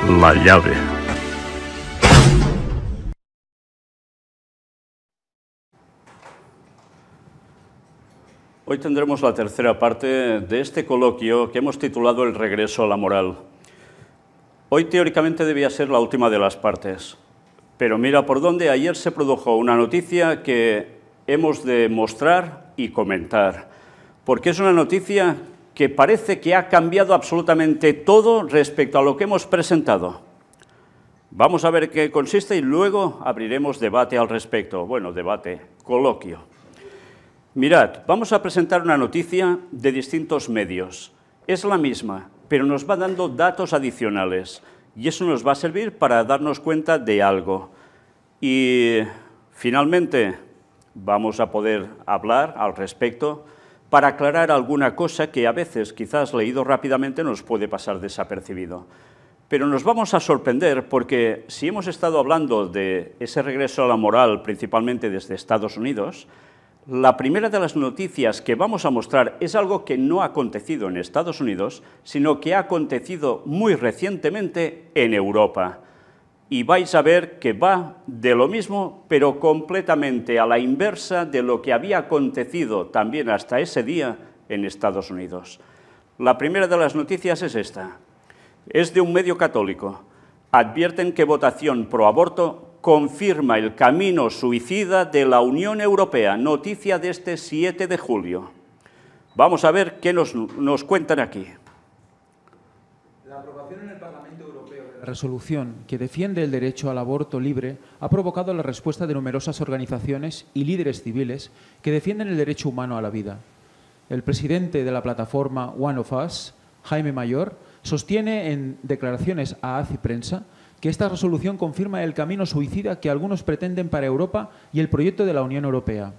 La llave. Hoy tendremos la tercera parte de este coloquio que hemos titulado El regreso a la moral. Hoy teóricamente debía ser la última de las partes, pero mira por dónde. Ayer se produjo una noticia que hemos de mostrar y comentar, porque es una noticia que parece que ha cambiado absolutamente todo respecto a lo que hemos presentado. Vamos a ver qué consiste y luego abriremos debate al respecto. Bueno, debate, coloquio. Mirad, vamos a presentar una noticia de distintos medios. Es la misma, pero nos va dando datos adicionales y eso nos va a servir para darnos cuenta de algo. Y finalmente vamos a poder hablar al respecto para aclarar alguna cosa que a veces, quizás leído rápidamente, nos puede pasar desapercibido. Pero nos vamos a sorprender porque si hemos estado hablando de ese regreso a la moral, principalmente desde Estados Unidos, la primera de las noticias que vamos a mostrar es algo que no ha acontecido en Estados Unidos, sino que ha acontecido muy recientemente en Europa. Y vais a ver que va de lo mismo, pero completamente a la inversa de lo que había acontecido también hasta ese día en Estados Unidos. La primera de las noticias es esta. Es de un medio católico. Advierten que votación pro aborto confirma el camino suicida de la Unión Europea. Noticia de este 7 de julio. Vamos a ver qué nos cuentan aquí. La aprobación en el Parlamento Europeo de la resolución que defiende el derecho al aborto libre ha provocado la respuesta de numerosas organizaciones y líderes civiles que defienden el derecho humano a la vida. El presidente de la plataforma One of Us, Jaime Mayor, sostiene en declaraciones a ACI Prensa que esta resolución confirma el camino suicida que algunos pretenden para Europa y el proyecto de la Unión Europea.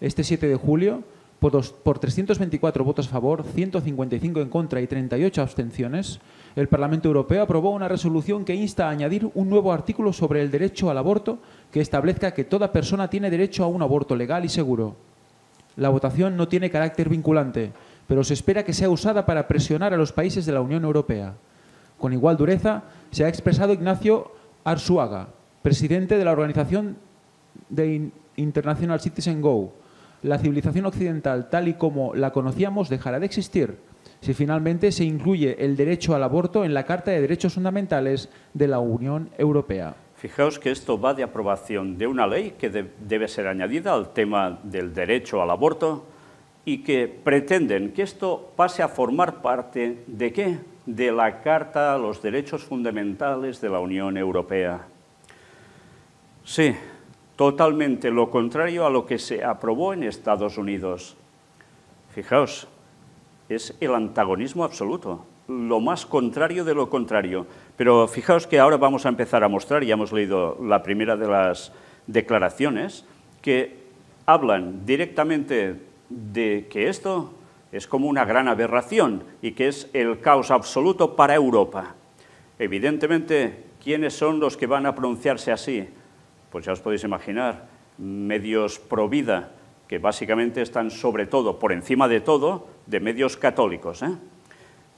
Este 7 de julio, por 324 votos a favor, 155 en contra y 38 abstenciones, el Parlamento Europeo aprobó una resolución que insta a añadir un nuevo artículo sobre el derecho al aborto que establezca que toda persona tiene derecho a un aborto legal y seguro. La votación no tiene carácter vinculante, pero se espera que sea usada para presionar a los países de la Unión Europea. Con igual dureza se ha expresado Ignacio Arzuaga, presidente de la organización de International Citizen Go. La civilización occidental, tal y como la conocíamos, dejará de existir si finalmente se incluye el derecho al aborto en la Carta de Derechos Fundamentales de la Unión Europea. Fijaos que esto va de aprobación de una ley que debe ser añadida al tema del derecho al aborto y que pretenden que esto pase a formar parte ¿de qué? De la Carta de los Derechos Fundamentales de la Unión Europea. Sí, totalmente lo contrario a lo que se aprobó en Estados Unidos. Fijaos, es el antagonismo absoluto, lo más contrario de lo contrario. Pero fijaos que ahora vamos a empezar a mostrar, ya hemos leído la primera de las declaraciones, que hablan directamente de que esto es como una gran aberración y que es el caos absoluto para Europa. Evidentemente, ¿quiénes son los que van a pronunciarse así? Pues ya os podéis imaginar, medios pro vida, que básicamente están sobre todo, por encima de todo, de medios católicos.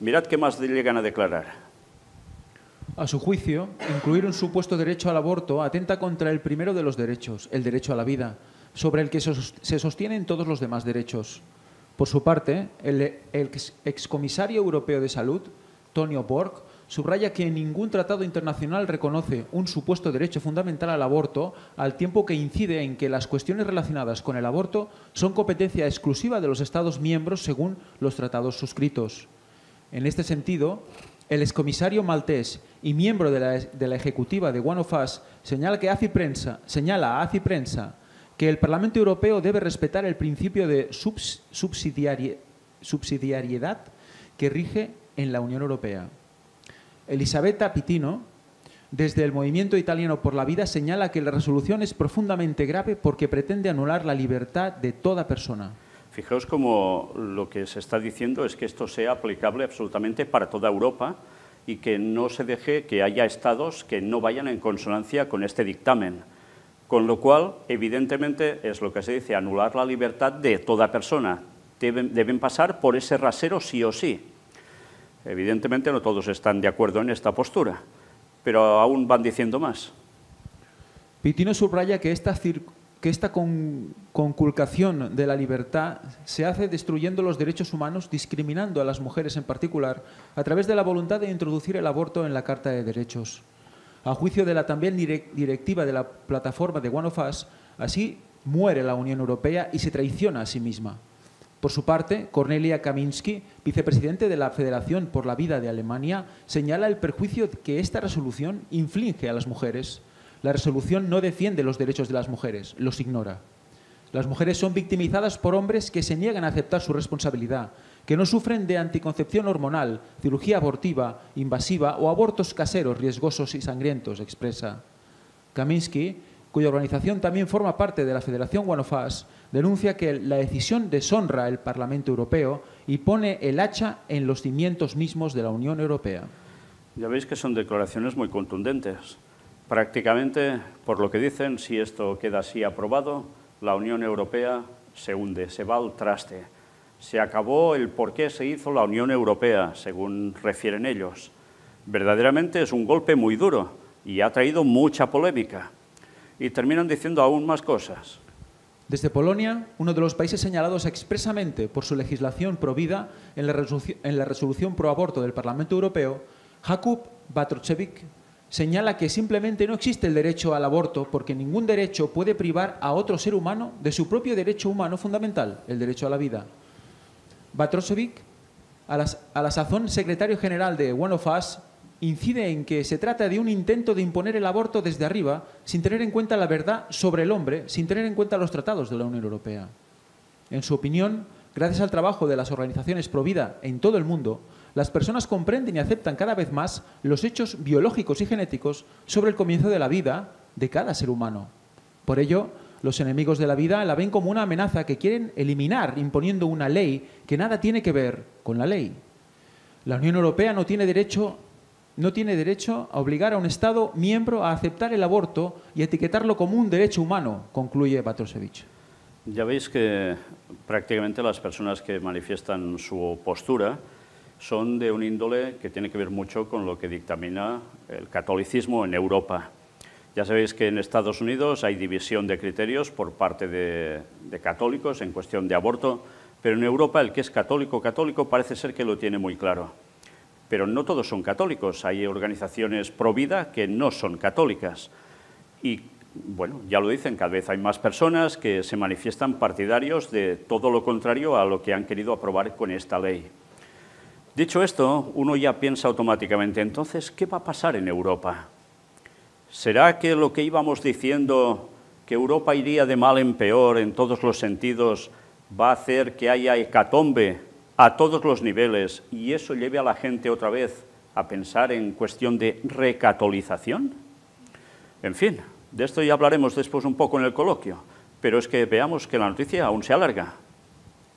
Mirad qué más llegan a declarar. A su juicio, incluir un supuesto derecho al aborto atenta contra el primero de los derechos, el derecho a la vida, sobre el que se sostienen todos los demás derechos. Por su parte, el excomisario europeo de Salud, Tonio Borg, subraya que ningún tratado internacional reconoce un supuesto derecho fundamental al aborto, al tiempo que incide en que las cuestiones relacionadas con el aborto son competencia exclusiva de los Estados miembros según los tratados suscritos. En este sentido, el excomisario maltés y miembro de la ejecutiva de One of Us señala a ACI Prensa que el Parlamento Europeo debe respetar el principio de subsidiariedad que rige en la Unión Europea. Elisabetta Pitino, desde el Movimiento Italiano por la Vida, señala que la resolución es profundamente grave porque pretende anular la libertad de toda persona. Fijaos cómo lo que se está diciendo es que esto sea aplicable absolutamente para toda Europa y que no se deje que haya estados que no vayan en consonancia con este dictamen. Con lo cual, evidentemente, es lo que se dice, anular la libertad de toda persona. Deben pasar por ese rasero sí o sí. Evidentemente no todos están de acuerdo en esta postura, pero aún van diciendo más. Pitino subraya que esta conculcación de la libertad se hace destruyendo los derechos humanos, discriminando a las mujeres en particular, a través de la voluntad de introducir el aborto en la Carta de Derechos. A juicio de la también directiva de la plataforma de One of Us, así muere la Unión Europea y se traiciona a sí misma. Por su parte, Cornelia Kaminski, vicepresidente de la Federación por la Vida de Alemania, señala el perjuicio que esta resolución inflige a las mujeres. La resolución no defiende los derechos de las mujeres, los ignora. Las mujeres son victimizadas por hombres que se niegan a aceptar su responsabilidad, que no sufren de anticoncepción hormonal, cirugía abortiva, invasiva o abortos caseros, riesgosos y sangrientos, expresa. Kaminski, cuya organización también forma parte de la Federación One of Us, denuncia que la decisión deshonra el Parlamento Europeo y pone el hacha en los cimientos mismos de la Unión Europea. Ya veis que son declaraciones muy contundentes. Prácticamente, por lo que dicen, si esto queda así aprobado, la Unión Europea se hunde, se va al traste. Se acabó el por qué se hizo la Unión Europea, según refieren ellos. Verdaderamente es un golpe muy duro y ha traído mucha polémica. Y terminan diciendo aún más cosas. Desde Polonia, uno de los países señalados expresamente por su legislación pro-vida en la resolución pro-aborto del Parlamento Europeo, Jakub Batroszewicz señala que simplemente no existe el derecho al aborto porque ningún derecho puede privar a otro ser humano de su propio derecho humano fundamental, el derecho a la vida. Batroszewicz, a la sazón secretario general de One of Us, incide en que se trata de un intento de imponer el aborto desde arriba sin tener en cuenta la verdad sobre el hombre, sin tener en cuenta los tratados de la Unión Europea. En su opinión, gracias al trabajo de las organizaciones pro vida en todo el mundo, las personas comprenden y aceptan cada vez más los hechos biológicos y genéticos sobre el comienzo de la vida de cada ser humano. Por ello, los enemigos de la vida la ven como una amenaza que quieren eliminar imponiendo una ley que nada tiene que ver con la ley. La Unión Europea no tiene derecho a obligar a un Estado miembro a aceptar el aborto y etiquetarlo como un derecho humano, concluye Batroszewicz. Ya veis que prácticamente las personas que manifiestan su postura son de un índole que tiene que ver mucho con lo que dictamina el catolicismo en Europa. Ya sabéis que en Estados Unidos hay división de criterios por parte de católicos en cuestión de aborto, pero en Europa el que es católico parece ser que lo tiene muy claro. Pero no todos son católicos, hay organizaciones pro vida que no son católicas. Y, bueno, ya lo dicen, cada vez hay más personas que se manifiestan partidarios de todo lo contrario a lo que han querido aprobar con esta ley. Dicho esto, uno ya piensa automáticamente, entonces, ¿qué va a pasar en Europa? ¿Será que lo que íbamos diciendo, que Europa iría de mal en peor en todos los sentidos, va a hacer que haya hecatombe a todos los niveles y eso lleve a la gente otra vez a pensar en cuestión de recatolización? En fin, de esto ya hablaremos después un poco en el coloquio, pero es que veamos que la noticia aún se alarga.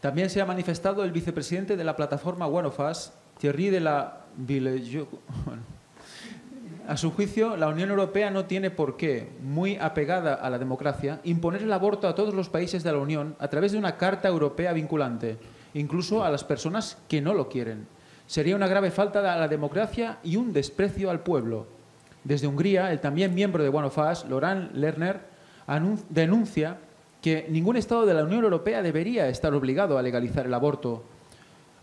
También se ha manifestado el vicepresidente de la plataforma One of Us, Thierry de la Villejoie. A su juicio, la Unión Europea no tiene por qué, muy apegada a la democracia, imponer el aborto a todos los países de la Unión a través de una Carta Europea vinculante, incluso a las personas que no lo quieren. Sería una grave falta a la democracia y un desprecio al pueblo. Desde Hungría, el también miembro de One of Us, Loran Lerner, denuncia que ningún Estado de la Unión Europea debería estar obligado a legalizar el aborto,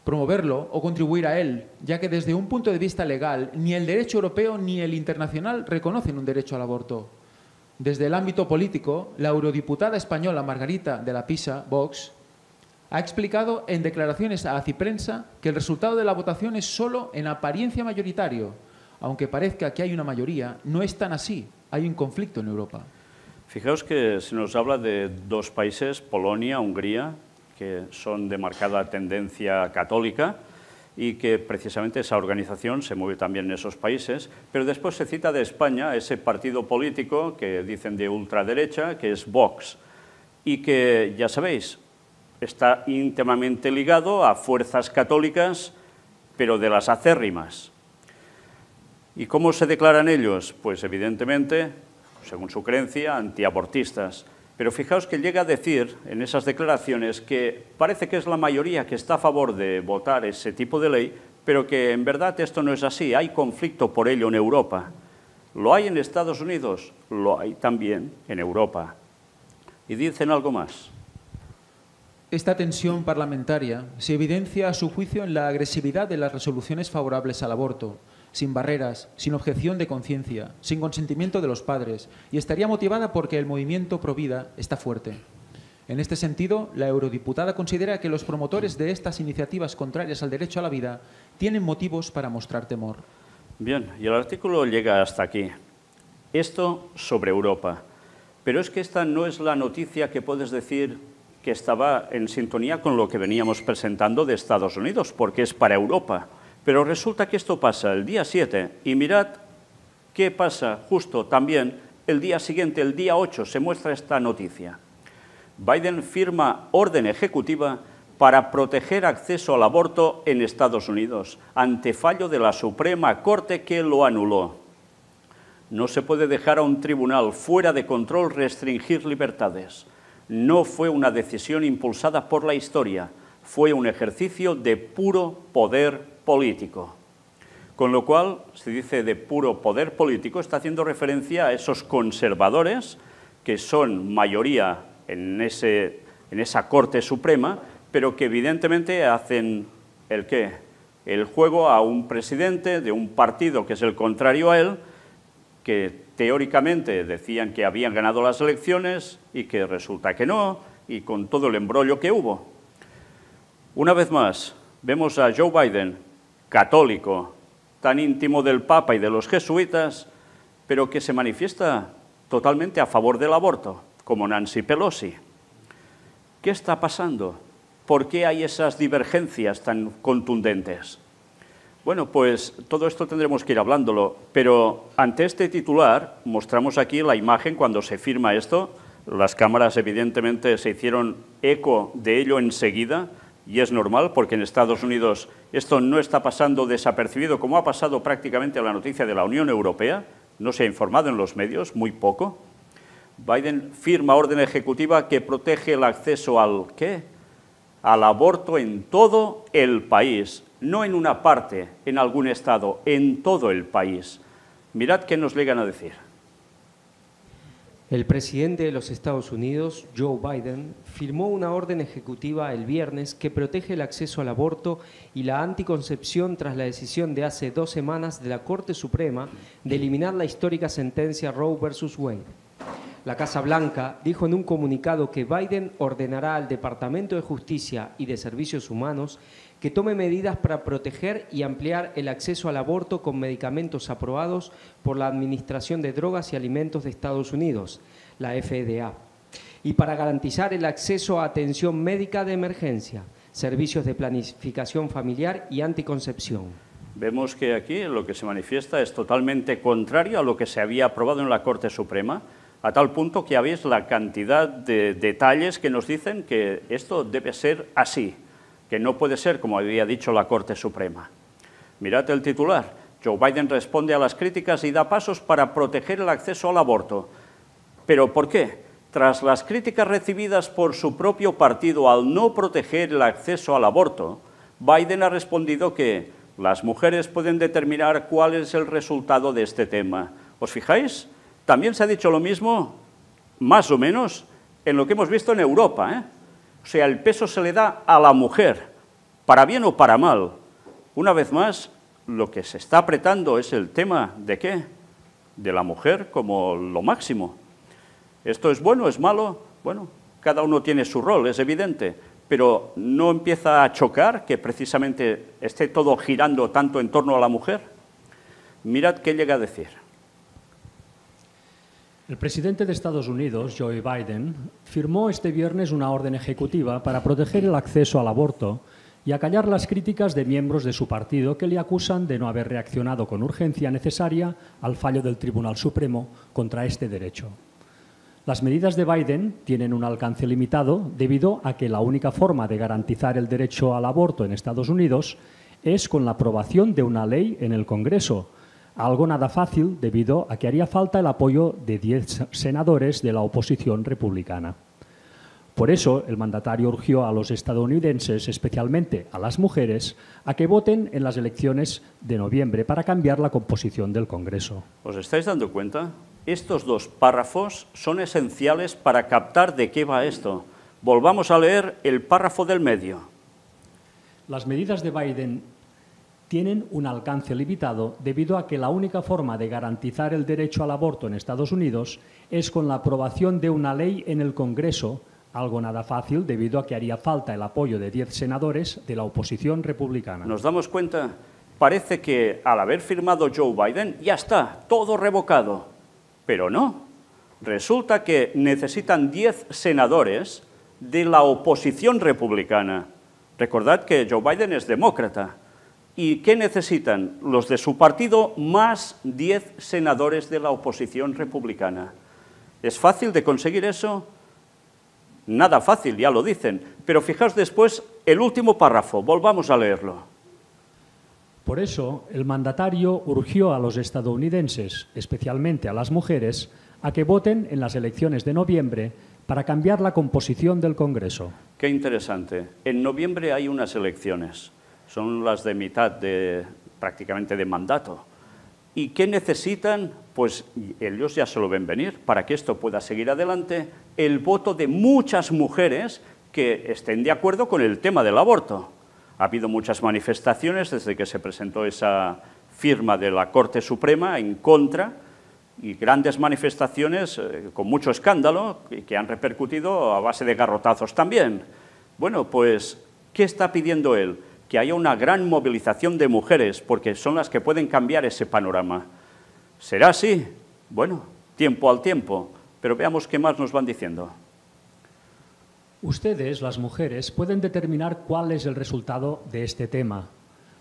promoverlo o contribuir a él, ya que desde un punto de vista legal, ni el derecho europeo ni el internacional reconocen un derecho al aborto. Desde el ámbito político, la eurodiputada española Margarita de la Pisa, Vox, ha explicado en declaraciones a Aciprensa que el resultado de la votación es solo en apariencia mayoritario. Aunque parezca que hay una mayoría, no es tan así. Hay un conflicto en Europa. Fijaos que se nos habla de dos países, Polonia, Hungría, que son de marcada tendencia católica y que precisamente esa organización se mueve también en esos países, pero después se cita de España ese partido político que dicen de ultraderecha, que es Vox, y que, ya sabéis, está íntimamente ligado a fuerzas católicas, pero de las acérrimas. ¿Y cómo se declaran ellos? Pues evidentemente, según su creencia, antiabortistas. Pero fijaos que llega a decir en esas declaraciones que parece que es la mayoría que está a favor de votar ese tipo de ley, pero que en verdad esto no es así. Hay conflicto por ello en Europa. Lo hay en Estados Unidos, lo hay también en Europa. Y dicen algo más. Esta tensión parlamentaria se evidencia a su juicio en la agresividad de las resoluciones favorables al aborto, sin barreras, sin objeción de conciencia, sin consentimiento de los padres, y estaría motivada porque el movimiento pro vida está fuerte. En este sentido, la eurodiputada considera que los promotores de estas iniciativas contrarias al derecho a la vida tienen motivos para mostrar temor. Bien, y el artículo llega hasta aquí. Esto sobre Europa. Pero es que esta no es la noticia que puedes decir que estaba en sintonía con lo que veníamos presentando de Estados Unidos, porque es para Europa. Pero resulta que esto pasa el día 7 y mirad qué pasa justo también el día siguiente, el día 8, se muestra esta noticia. Biden firma orden ejecutiva para proteger acceso al aborto en Estados Unidos, ante fallo de la Suprema Corte que lo anuló. No se puede dejar a un tribunal fuera de control restringir libertades. No fue una decisión impulsada por la historia, fue un ejercicio de puro poder político. Con lo cual, se dice de puro poder político, está haciendo referencia a esos conservadores que son mayoría en esa Corte Suprema, pero que evidentemente hacen ¿el qué? El juego a un presidente de un partido que es el contrario a él, que teóricamente decían que habían ganado las elecciones y que resulta que no, y con todo el embrollo que hubo. Una vez más, vemos a Joe Biden, católico, tan íntimo del Papa y de los jesuitas, pero que se manifiesta totalmente a favor del aborto, como Nancy Pelosi. ¿Qué está pasando? ¿Por qué hay esas divergencias tan contundentes? Bueno, pues todo esto tendremos que ir hablándolo, pero ante este titular mostramos aquí la imagen cuando se firma esto. Las cámaras evidentemente se hicieron eco de ello enseguida y es normal porque en Estados Unidos esto no está pasando desapercibido como ha pasado prácticamente la noticia de la Unión Europea, no se ha informado en los medios, muy poco. Biden firma orden ejecutiva que protege el acceso al ¿qué? Al aborto en todo el país, no en una parte, en algún estado, en todo el país. Mirad qué nos llegan a decir. El presidente de los Estados Unidos, Joe Biden, firmó una orden ejecutiva el viernes que protege el acceso al aborto y la anticoncepción tras la decisión de hace 2 semanas de la Corte Suprema de eliminar la histórica sentencia Roe versus Wade. La Casa Blanca dijo en un comunicado que Biden ordenará al Departamento de Justicia y de Servicios Humanos que tome medidas para proteger y ampliar el acceso al aborto con medicamentos aprobados por la Administración de Drogas y Alimentos de Estados Unidos, la FDA, y para garantizar el acceso a atención médica de emergencia, servicios de planificación familiar y anticoncepción. Vemos que aquí lo que se manifiesta es totalmente contrario a lo que se había aprobado en la Corte Suprema, a tal punto que habéis la cantidad de detalles que nos dicen que esto debe ser así, que no puede ser como había dicho la Corte Suprema. Mirad el titular. Joe Biden responde a las críticas y da pasos para proteger el acceso al aborto. ¿Pero por qué? Tras las críticas recibidas por su propio partido al no proteger el acceso al aborto, Biden ha respondido que las mujeres pueden determinar cuál es el resultado de este tema. ¿Os fijáis? También se ha dicho lo mismo, más o menos, en lo que hemos visto en Europa, ¿eh? O sea, el peso se le da a la mujer, para bien o para mal. Una vez más, lo que se está apretando es el tema ¿de qué? De la mujer como lo máximo. ¿Esto es bueno, es malo? Bueno, cada uno tiene su rol, es evidente, pero ¿no empieza a chocar que precisamente esté todo girando tanto en torno a la mujer? Mirad qué llega a decir. El presidente de Estados Unidos, Joe Biden, firmó este viernes una orden ejecutiva para proteger el acceso al aborto y acallar las críticas de miembros de su partido que le acusan de no haber reaccionado con urgencia necesaria al fallo del Tribunal Supremo contra este derecho. Las medidas de Biden tienen un alcance limitado debido a que la única forma de garantizar el derecho al aborto en Estados Unidos es con la aprobación de una ley en el Congreso, algo nada fácil debido a que haría falta el apoyo de 10 senadores de la oposición republicana. Por eso, el mandatario urgió a los estadounidenses, especialmente a las mujeres, a que voten en las elecciones de noviembre para cambiar la composición del Congreso. ¿Os estáis dando cuenta? Estos dos párrafos son esenciales para captar de qué va esto. Volvamos a leer el párrafo del medio. Las medidas de Biden tienen un alcance limitado debido a que la única forma de garantizar el derecho al aborto en Estados Unidos es con la aprobación de una ley en el Congreso, algo nada fácil debido a que haría falta el apoyo de 10 senadores de la oposición republicana. ¿Nos damos cuenta? Parece que al haber firmado Joe Biden ya está, todo revocado. Pero no. Resulta que necesitan 10 senadores de la oposición republicana. Recordad que Joe Biden es demócrata. ¿Y qué necesitan? Los de su partido más 10 senadores de la oposición republicana. ¿Es fácil de conseguir eso? Nada fácil, ya lo dicen. Pero fijaos después el último párrafo, volvamos a leerlo. Por eso, el mandatario urgió a los estadounidenses, especialmente a las mujeres, a que voten en las elecciones de noviembre para cambiar la composición del Congreso. Qué interesante. En noviembre hay unas elecciones. Son las de mitad prácticamente de mandato. ¿Y qué necesitan? Pues ellos ya se lo ven venir. Para que esto pueda seguir adelante, el voto de muchas mujeres que estén de acuerdo con el tema del aborto. Ha habido muchas manifestaciones desde que se presentó esa firma de la Corte Suprema en contra y grandes manifestaciones con mucho escándalo que han repercutido a base de garrotazos también. Bueno, pues, ¿qué está pidiendo él? Que haya una gran movilización de mujeres, porque son las que pueden cambiar ese panorama. ¿Será así? Bueno, tiempo al tiempo, pero veamos qué más nos van diciendo. Ustedes, las mujeres, pueden determinar cuál es el resultado de este tema.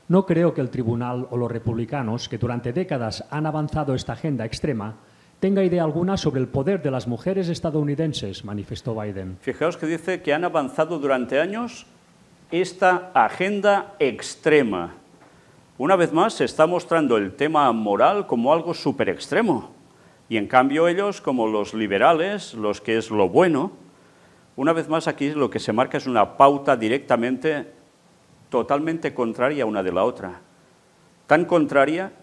No creo que el tribunal o los republicanos, que durante décadas han avanzado esta agenda extrema, tenga idea alguna sobre el poder de las mujeres estadounidenses, manifestó Biden. Fijaos que dice que han avanzado durante años esta agenda extrema. Una vez más se está mostrando el tema moral como algo súper extremo. Y en cambio ellos, como los liberales, los que es lo bueno, una vez más aquí lo que se marca es una pauta directamente, totalmente contraria una de la otra. Tan contraria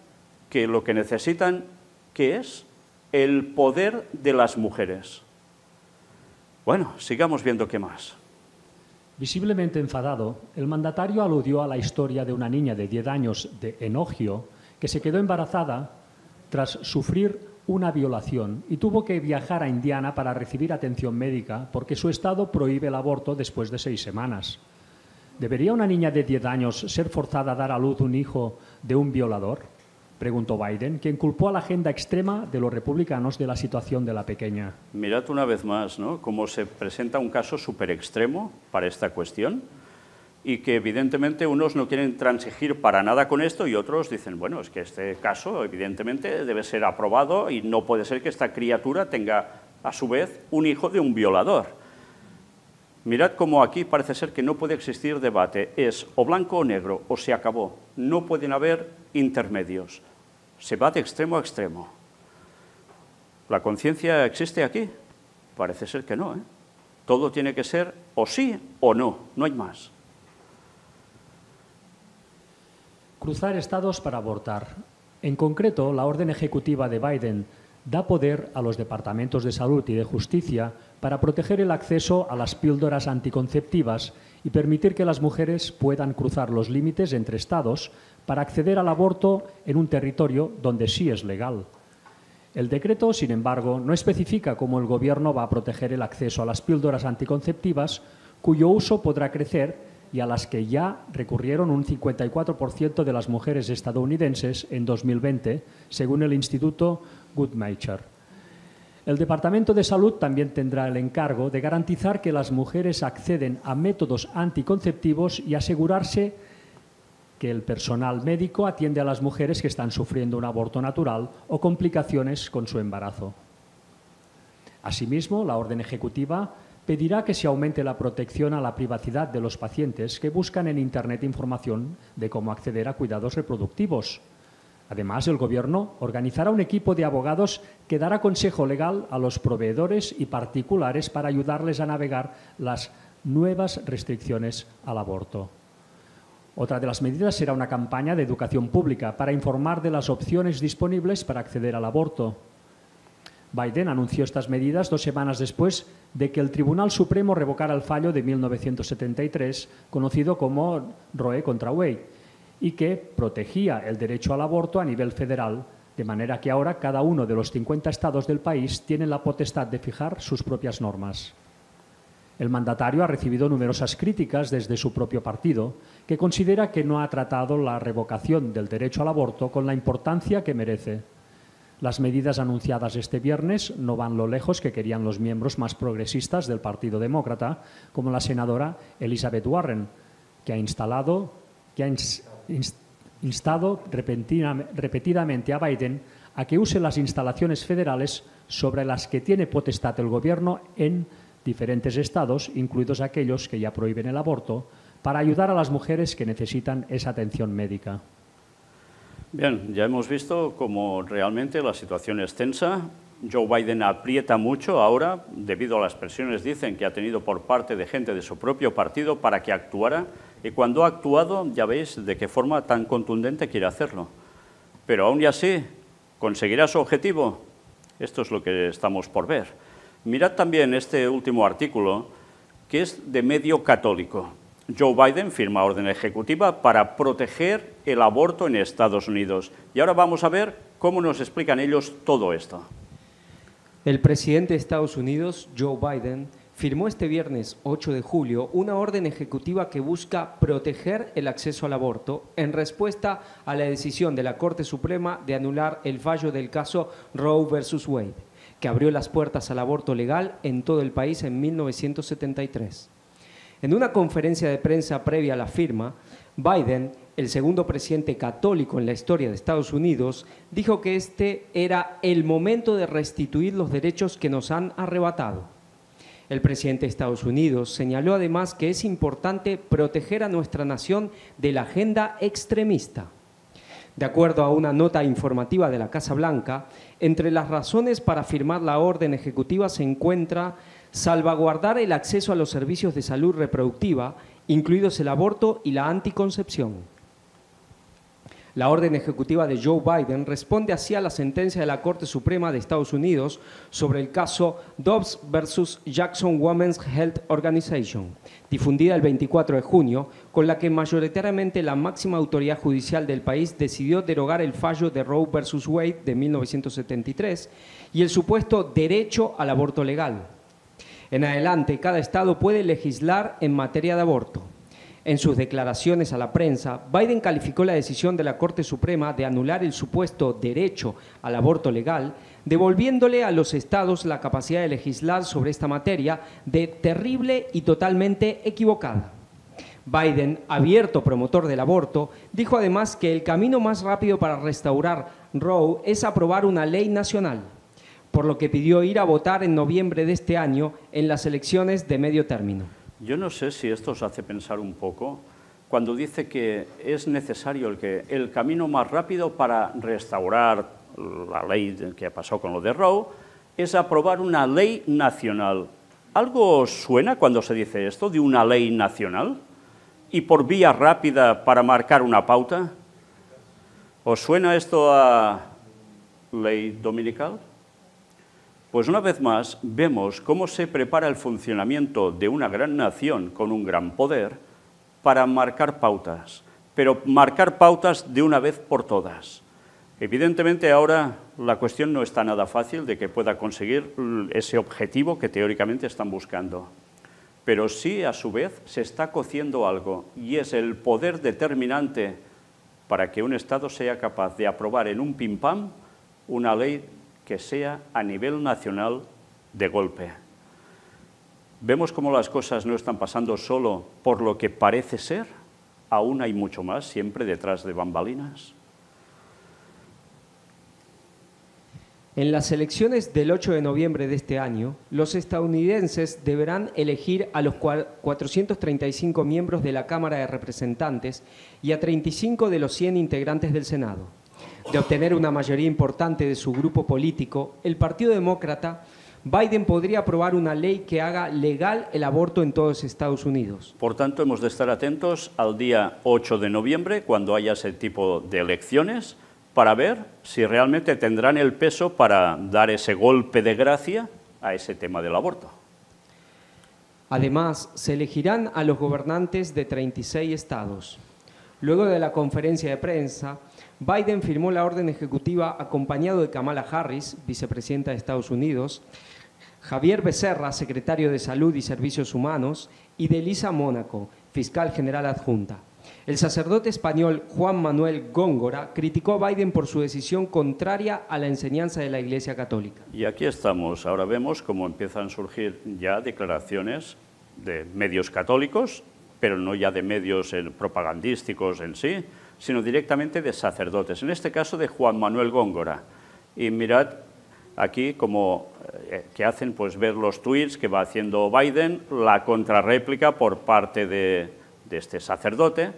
que lo que necesitan, ¿qué es? El poder de las mujeres. Bueno, sigamos viendo qué más. Visiblemente enfadado, el mandatario aludió a la historia de una niña de 10 años de Enogio que se quedó embarazada tras sufrir una violación y tuvo que viajar a Indiana para recibir atención médica porque su estado prohíbe el aborto después de 6 semanas. ¿Debería una niña de 10 años ser forzada a dar a luz un hijo de un violador?, preguntó Biden, quien culpó a la agenda extrema de los republicanos de la situación de la pequeña. Mirad una vez más, ¿no?, cómo se presenta un caso súper extremo para esta cuestión y que evidentemente unos no quieren transigir para nada con esto y otros dicen, bueno, es que este caso evidentemente debe ser aprobado y no puede ser que esta criatura tenga a su vez un hijo de un violador. Mirad cómo aquí parece ser que no puede existir debate, es o blanco o negro, o se acabó, no pueden haber intermedios, se va de extremo a extremo. ¿La conciencia existe aquí? Parece ser que no, ¿eh? Todo tiene que ser o sí o no, no hay más. Cruzar estados para abortar. En concreto, la orden ejecutiva de Biden da poder a los departamentos de salud y de justicia para proteger el acceso a las píldoras anticonceptivas y permitir que las mujeres puedan cruzar los límites entre estados para acceder al aborto en un territorio donde sí es legal. El decreto, sin embargo, no especifica cómo el Gobierno va a proteger el acceso a las píldoras anticonceptivas, cuyo uso podrá crecer y a las que ya recurrieron un 54% de las mujeres estadounidenses en 2020, según el Instituto Guttmacher. El Departamento de Salud también tendrá el encargo de garantizar que las mujeres acceden a métodos anticonceptivos y asegurarse que el personal médico atiende a las mujeres que están sufriendo un aborto natural o complicaciones con su embarazo. Asimismo, la orden ejecutiva pedirá que se aumente la protección a la privacidad de los pacientes que buscan en Internet información de cómo acceder a cuidados reproductivos. Además, el Gobierno organizará un equipo de abogados que dará consejo legal a los proveedores y particulares para ayudarles a navegar las nuevas restricciones al aborto. Otra de las medidas será una campaña de educación pública para informar de las opciones disponibles para acceder al aborto. Biden anunció estas medidas 2 semanas después de que el Tribunal Supremo revocara el fallo de 1973, conocido como Roe contra Wade, y que protegía el derecho al aborto a nivel federal, de manera que ahora cada uno de los 50 estados del país tiene la potestad de fijar sus propias normas. El mandatario ha recibido numerosas críticas desde su propio partido, que considera que no ha tratado la revocación del derecho al aborto con la importancia que merece. Las medidas anunciadas este viernes no van lo lejos que querían los miembros más progresistas del Partido Demócrata, como la senadora Elizabeth Warren, que ha instado repetidamente a Biden a que use las instalaciones federales sobre las que tiene potestad el Gobierno en diferentes estados, incluidos aquellos que ya prohíben el aborto, para ayudar a las mujeres que necesitan esa atención médica. Bien, ya hemos visto cómo realmente la situación es tensa. Joe Biden aprieta mucho ahora, debido a las presiones, dicen, que ha tenido por parte de gente de su propio partido para que actuara, y cuando ha actuado, ya veis de qué forma tan contundente quiere hacerlo. Pero aún y así, ¿conseguirá su objetivo? Esto es lo que estamos por ver. Mirad también este último artículo, que es de medio católico. Joe Biden firma orden ejecutiva para proteger el aborto en Estados Unidos. Y ahora vamos a ver cómo nos explican ellos todo esto. El presidente de Estados Unidos, Joe Biden, firmó este viernes 8 de julio una orden ejecutiva que busca proteger el acceso al aborto en respuesta a la decisión de la Corte Suprema de anular el fallo del caso Roe versus Wade, que abrió las puertas al aborto legal en todo el país en 1973. En una conferencia de prensa previa a la firma, Biden, el segundo presidente católico en la historia de Estados Unidos, dijo que este era el momento de restituir los derechos que nos han arrebatado. El presidente de Estados Unidos señaló además que es importante proteger a nuestra nación de la agenda extremista. De acuerdo a una nota informativa de la Casa Blanca, entre las razones para firmar la orden ejecutiva se encuentra salvaguardar el acceso a los servicios de salud reproductiva, incluidos el aborto y la anticoncepción. La orden ejecutiva de Joe Biden responde así a la sentencia de la Corte Suprema de Estados Unidos sobre el caso Dobbs versus Jackson Women's Health Organization, difundida el 24 de junio, con la que mayoritariamente la máxima autoridad judicial del país decidió derogar el fallo de Roe versus Wade de 1973 y el supuesto derecho al aborto legal. En adelante, cada estado puede legislar en materia de aborto. En sus declaraciones a la prensa, Biden calificó la decisión de la Corte Suprema de anular el supuesto derecho al aborto legal, devolviéndole a los estados la capacidad de legislar sobre esta materia de terrible y totalmente equivocada. Biden, abierto promotor del aborto, dijo además que el camino más rápido para restaurar Roe es aprobar una ley nacional, por lo que pidió ir a votar en noviembre de este año en las elecciones de medio término. Yo no sé si esto os hace pensar un poco cuando dice que es necesario el camino más rápido para restaurar la ley que pasó con lo de Roe es aprobar una ley nacional. ¿Algo os suena cuando se dice esto, de una ley nacional? ¿Y por vía rápida para marcar una pauta? ¿Os suena esto a ley dominical? Pues una vez más vemos cómo se prepara el funcionamiento de una gran nación con un gran poder para marcar pautas, pero marcar pautas de una vez por todas. Evidentemente ahora la cuestión no está nada fácil de que pueda conseguir ese objetivo que teóricamente están buscando, pero sí a su vez se está cociendo algo y es el poder determinante para que un Estado sea capaz de aprobar en un pim pam una ley que sea a nivel nacional de golpe. Vemos cómo las cosas no están pasando solo por lo que parece ser, aún hay mucho más siempre detrás de bambalinas. En las elecciones del 8 de noviembre de este año, los estadounidenses deberán elegir a los 435 miembros de la Cámara de Representantes y a 35 de los 100 integrantes del Senado. de obtener una mayoría importante de su grupo político, el Partido Demócrata, Biden podría aprobar una ley que haga legal el aborto en todos Estados Unidos. Por tanto, hemos de estar atentos al día 8 de noviembre, cuando haya ese tipo de elecciones, para ver si realmente tendrán el peso para dar ese golpe de gracia a ese tema del aborto. Además, se elegirán a los gobernantes de 36 estados. Luego de la conferencia de prensa, Biden firmó la orden ejecutiva acompañado de Kamala Harris, vicepresidenta de Estados Unidos, Javier Becerra, secretario de Salud y Servicios Humanos, y de Elisa Mónaco, fiscal general adjunta. El sacerdote español Juan Manuel Góngora criticó a Biden por su decisión contraria a la enseñanza de la Iglesia Católica. Y aquí estamos. Ahora vemos cómo empiezan a surgir ya declaraciones de medios católicos, pero no ya de medios propagandísticos en sí, sino directamente de sacerdotes, en este caso de Juan Manuel Góngora. Y mirad aquí como que hacen pues ver los tweets que va haciendo Biden, la contrarréplica por parte de este sacerdote.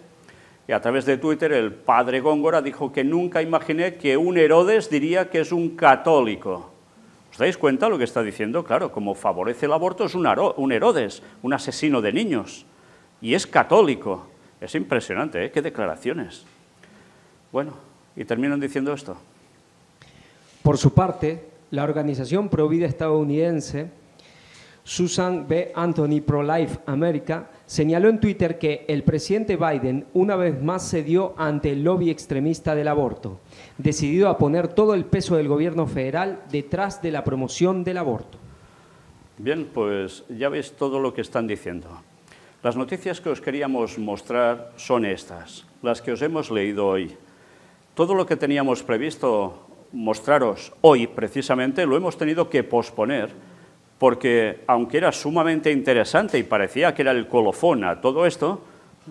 Y a través de Twitter el padre Góngora dijo que nunca imaginé que un Herodes diría que es un católico. ¿Os dais cuenta lo que está diciendo? Claro, como favorece el aborto es un Herodes, un asesino de niños. Y es católico. Es impresionante, ¿eh? Qué declaraciones. Bueno, y terminan diciendo esto. Por su parte, la organización provida estadounidense Susan B. Anthony Pro-Life America señaló en Twitter que el presidente Biden una vez más cedió ante el lobby extremista del aborto, decidido a poner todo el peso del gobierno federal detrás de la promoción del aborto. Bien, pues ya veis todo lo que están diciendo. Las noticias que os queríamos mostrar son estas, las que os hemos leído hoy. Todo lo que teníamos previsto mostraros hoy, precisamente, lo hemos tenido que posponer, porque aunque era sumamente interesante y parecía que era el colofón a todo esto,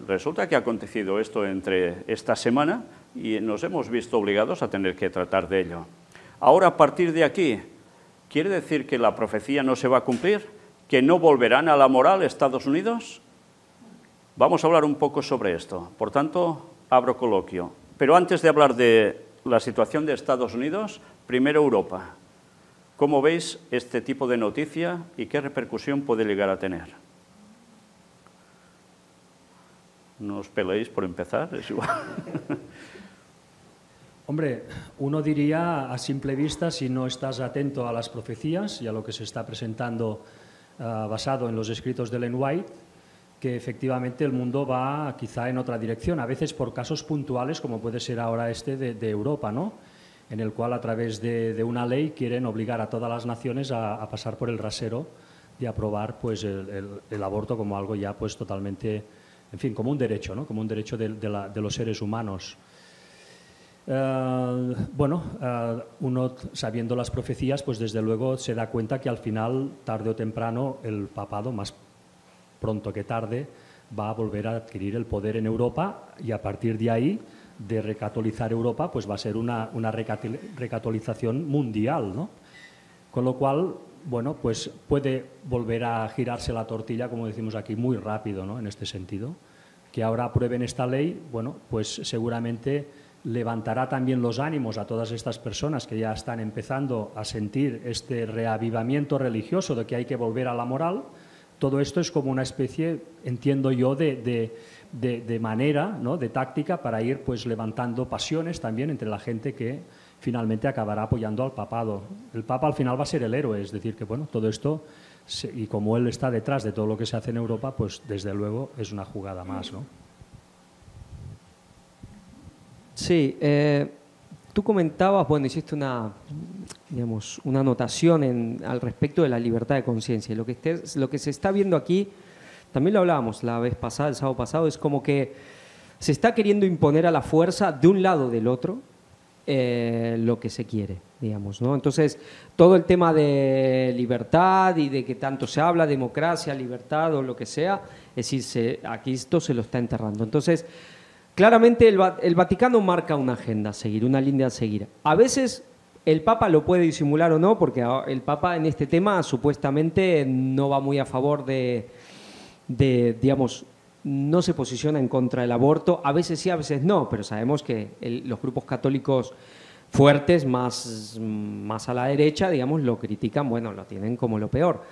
resulta que ha acontecido esto entre esta semana y nos hemos visto obligados a tener que tratar de ello. Ahora, a partir de aquí, ¿quiere decir que la profecía no se va a cumplir? ¿Que no volverán a la moral Estados Unidos? Vamos a hablar un poco sobre esto. Por tanto, abro coloquio. Pero antes de hablar de la situación de Estados Unidos, primero Europa. ¿Cómo veis este tipo de noticia y qué repercusión puede llegar a tener? No os peleéis por empezar, es igual. Hombre, uno diría a simple vista, si no estás atento a las profecías y a lo que se está presentando basado en los escritos de Ellen White, que efectivamente el mundo va quizá en otra dirección, a veces por casos puntuales, como puede ser ahora este de Europa, ¿no? En el cual a través de una ley quieren obligar a todas las naciones a pasar por el rasero de aprobar pues, el aborto como algo ya pues, totalmente, en fin, como un derecho, ¿no? Como un derecho de los seres humanos. Uno, sabiendo las profecías, pues desde luego se da cuenta que al final, tarde o temprano, el papado, más pronto que tarde, va a volver a adquirir el poder en Europa y a partir de ahí, de recatolizar Europa, pues va a ser una recatolización mundial, ¿no? Con lo cual, bueno, pues puede volver a girarse la tortilla, como decimos aquí, muy rápido, ¿no? En este sentido. Que ahora aprueben esta ley, bueno, pues seguramente levantará también los ánimos a todas estas personas que ya están empezando a sentir este reavivamiento religioso de que hay que volver a la moral. Todo esto es como una especie, entiendo yo, de manera, ¿no? De táctica para ir pues levantando pasiones también entre la gente que finalmente acabará apoyando al papado. El papa al final va a ser el héroe, es decir, que bueno, todo esto, y como él está detrás de todo lo que se hace en Europa, pues desde luego es una jugada más, ¿no? Sí, tú comentabas, bueno, hiciste una anotación al respecto de la libertad de conciencia. Lo que se está viendo aquí, también lo hablábamos la vez pasada, el sábado pasado, es como que se está queriendo imponer a la fuerza de un lado o del otro lo que se quiere, digamos, ¿no? Entonces, todo el tema de libertad y de que tanto se habla, democracia, libertad o lo que sea, es decir, aquí esto se lo está enterrando. Entonces, claramente el Vaticano marca una agenda a seguir, una línea a seguir. A veces el Papa lo puede disimular o no, porque el Papa en este tema supuestamente no va muy a favor digamos, no se posiciona en contra del aborto. A veces sí, a veces no, pero sabemos que los grupos católicos fuertes, más a la derecha, digamos, lo critican, bueno, lo tienen como lo peor.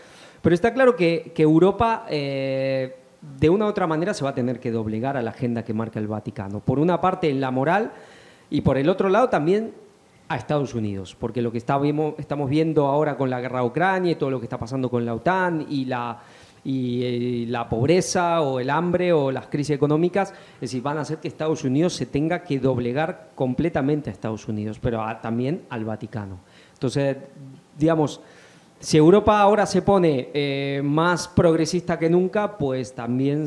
Pero está claro que Europa, de una u otra manera, se va a tener que doblegar a la agenda que marca el Vaticano. Por una parte, en la moral, y por el otro lado también a Estados Unidos, porque lo que estamos viendo ahora con la guerra de Ucrania y todo lo que está pasando con la OTAN y la pobreza o el hambre o las crisis económicas, es decir, van a hacer que Estados Unidos se tenga que doblegar completamente a Estados Unidos, pero también al Vaticano. Entonces, digamos, si Europa ahora se pone más progresista que nunca, pues también,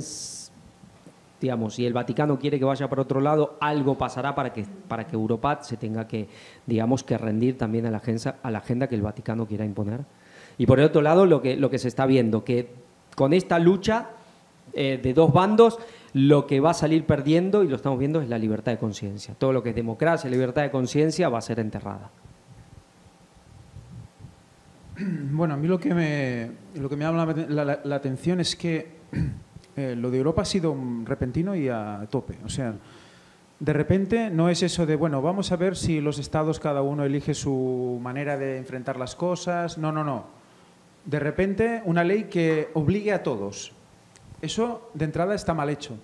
digamos, si el Vaticano quiere que vaya por otro lado, algo pasará para que Europa se tenga que, digamos, que rendir también a la agenda que el Vaticano quiera imponer. Y por el otro lado, lo que se está viendo, que con esta lucha de dos bandos, lo que va a salir perdiendo, y lo estamos viendo, es la libertad de conciencia. Todo lo que es democracia, libertad de conciencia, va a ser enterrada. Bueno, a mí lo que me llama la atención es que lo de Europa ha sido repentino y a tope. O sea, de repente no es eso de, bueno, vamos a ver si los estados cada uno elige su manera de enfrentar las cosas. No, no, no. De repente una ley que obligue a todos. Eso de entrada está mal hecho.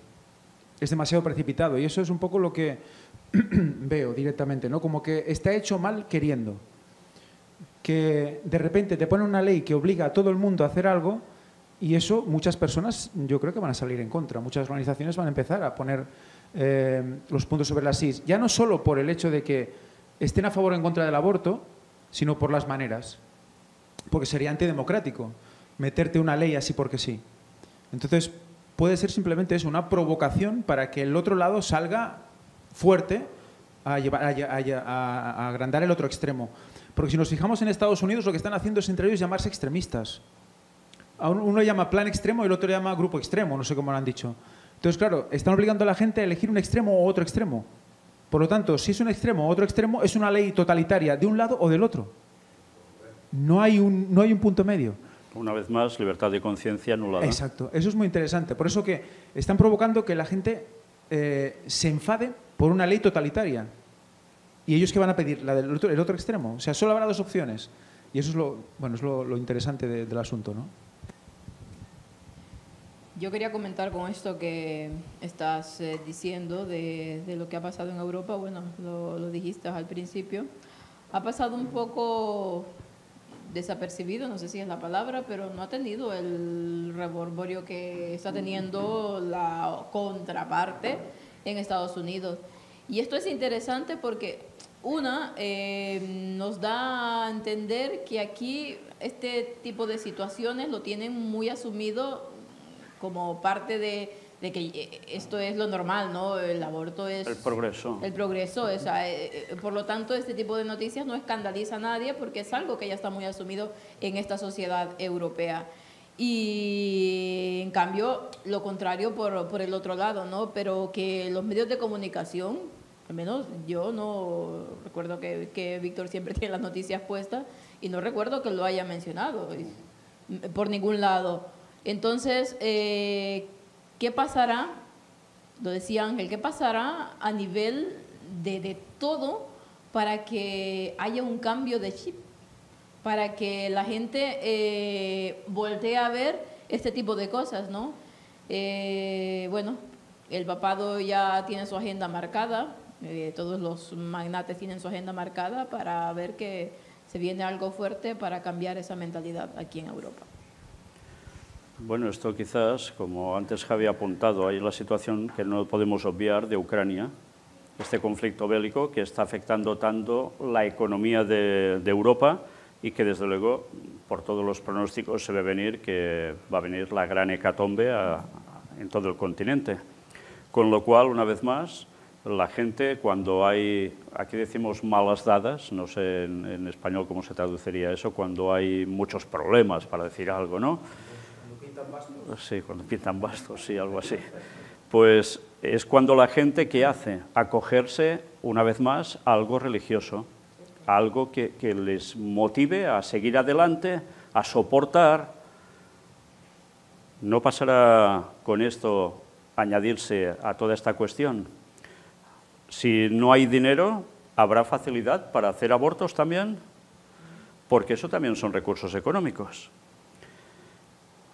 Es demasiado precipitado y eso es un poco lo que veo directamente, ¿no? Como que está hecho mal queriendo. Que de repente te ponen una ley que obliga a todo el mundo a hacer algo y eso muchas personas yo creo que van a salir en contra. Muchas organizaciones van a empezar a poner los puntos sobre las is. Ya no solo por el hecho de que estén a favor o en contra del aborto, sino por las maneras. Porque sería antidemocrático meterte una ley así porque sí. Entonces puede ser simplemente eso, una provocación para que el otro lado salga fuerte a agrandar el otro extremo. Porque si nos fijamos en Estados Unidos, lo que están haciendo es entre ellos llamarse extremistas. Uno llama plan extremo y el otro llama grupo extremo, no sé cómo lo han dicho. Entonces, claro, están obligando a la gente a elegir un extremo o otro extremo. Por lo tanto, si es un extremo o otro extremo, es una ley totalitaria de un lado o del otro. No hay un punto medio. Una vez más, libertad de conciencia anulada. Exacto, eso es muy interesante. Por eso que están provocando que la gente se enfade por una ley totalitaria. ¿Y ellos qué van a pedir? El otro extremo. O sea, solo habrá dos opciones. Y eso es lo interesante del asunto, ¿no? Yo quería comentar con esto que estás diciendo de lo que ha pasado en Europa. Bueno, lo dijiste al principio. Ha pasado un poco desapercibido, no sé si es la palabra, pero no ha tenido el reborborio que está teniendo la contraparte en Estados Unidos. Y esto es interesante porque, nos da a entender que aquí este tipo de situaciones lo tienen muy asumido como parte de que esto es lo normal, ¿no? El aborto es... El progreso. El progreso, o sea, por lo tanto, este tipo de noticias no escandaliza a nadie porque es algo que ya está muy asumido en esta sociedad europea. Y en cambio, lo contrario por el otro lado, ¿no? Pero que los medios de comunicación, al menos yo no recuerdo que Víctor siempre tiene las noticias puestas y no recuerdo que lo haya mencionado por ningún lado. Entonces, ¿qué pasará? Lo decía Ángel, ¿qué pasará a nivel de todo para que haya un cambio de chip? Para que la gente voltee a ver este tipo de cosas, ¿no? Bueno, el papado ya tiene su agenda marcada, todos los magnates tienen su agenda marcada para ver que se viene algo fuerte para cambiar esa mentalidad aquí en Europa. Bueno, esto quizás, como antes Javi ha apuntado, hay la situación que no podemos obviar de Ucrania, este conflicto bélico que está afectando tanto la economía de Europa y que desde luego, por todos los pronósticos, se ve venir que va a venir la gran hecatombe en todo el continente. Con lo cual, una vez más, la gente cuando hay, aquí decimos malas dadas, no sé en español cómo se traduciría eso, cuando hay muchos problemas, para decir algo, ¿no? Cuando pintan bastos. Sí, cuando pintan bastos, sí, algo así. Pues es cuando la gente, ¿qué hace? Acogerse, una vez más, a algo religioso, a algo que les motive a seguir adelante, a soportar. ¿No pasará con esto añadirse a toda esta cuestión? Si no hay dinero, ¿Habrá facilidad para hacer abortos también? Porque eso también son recursos económicos.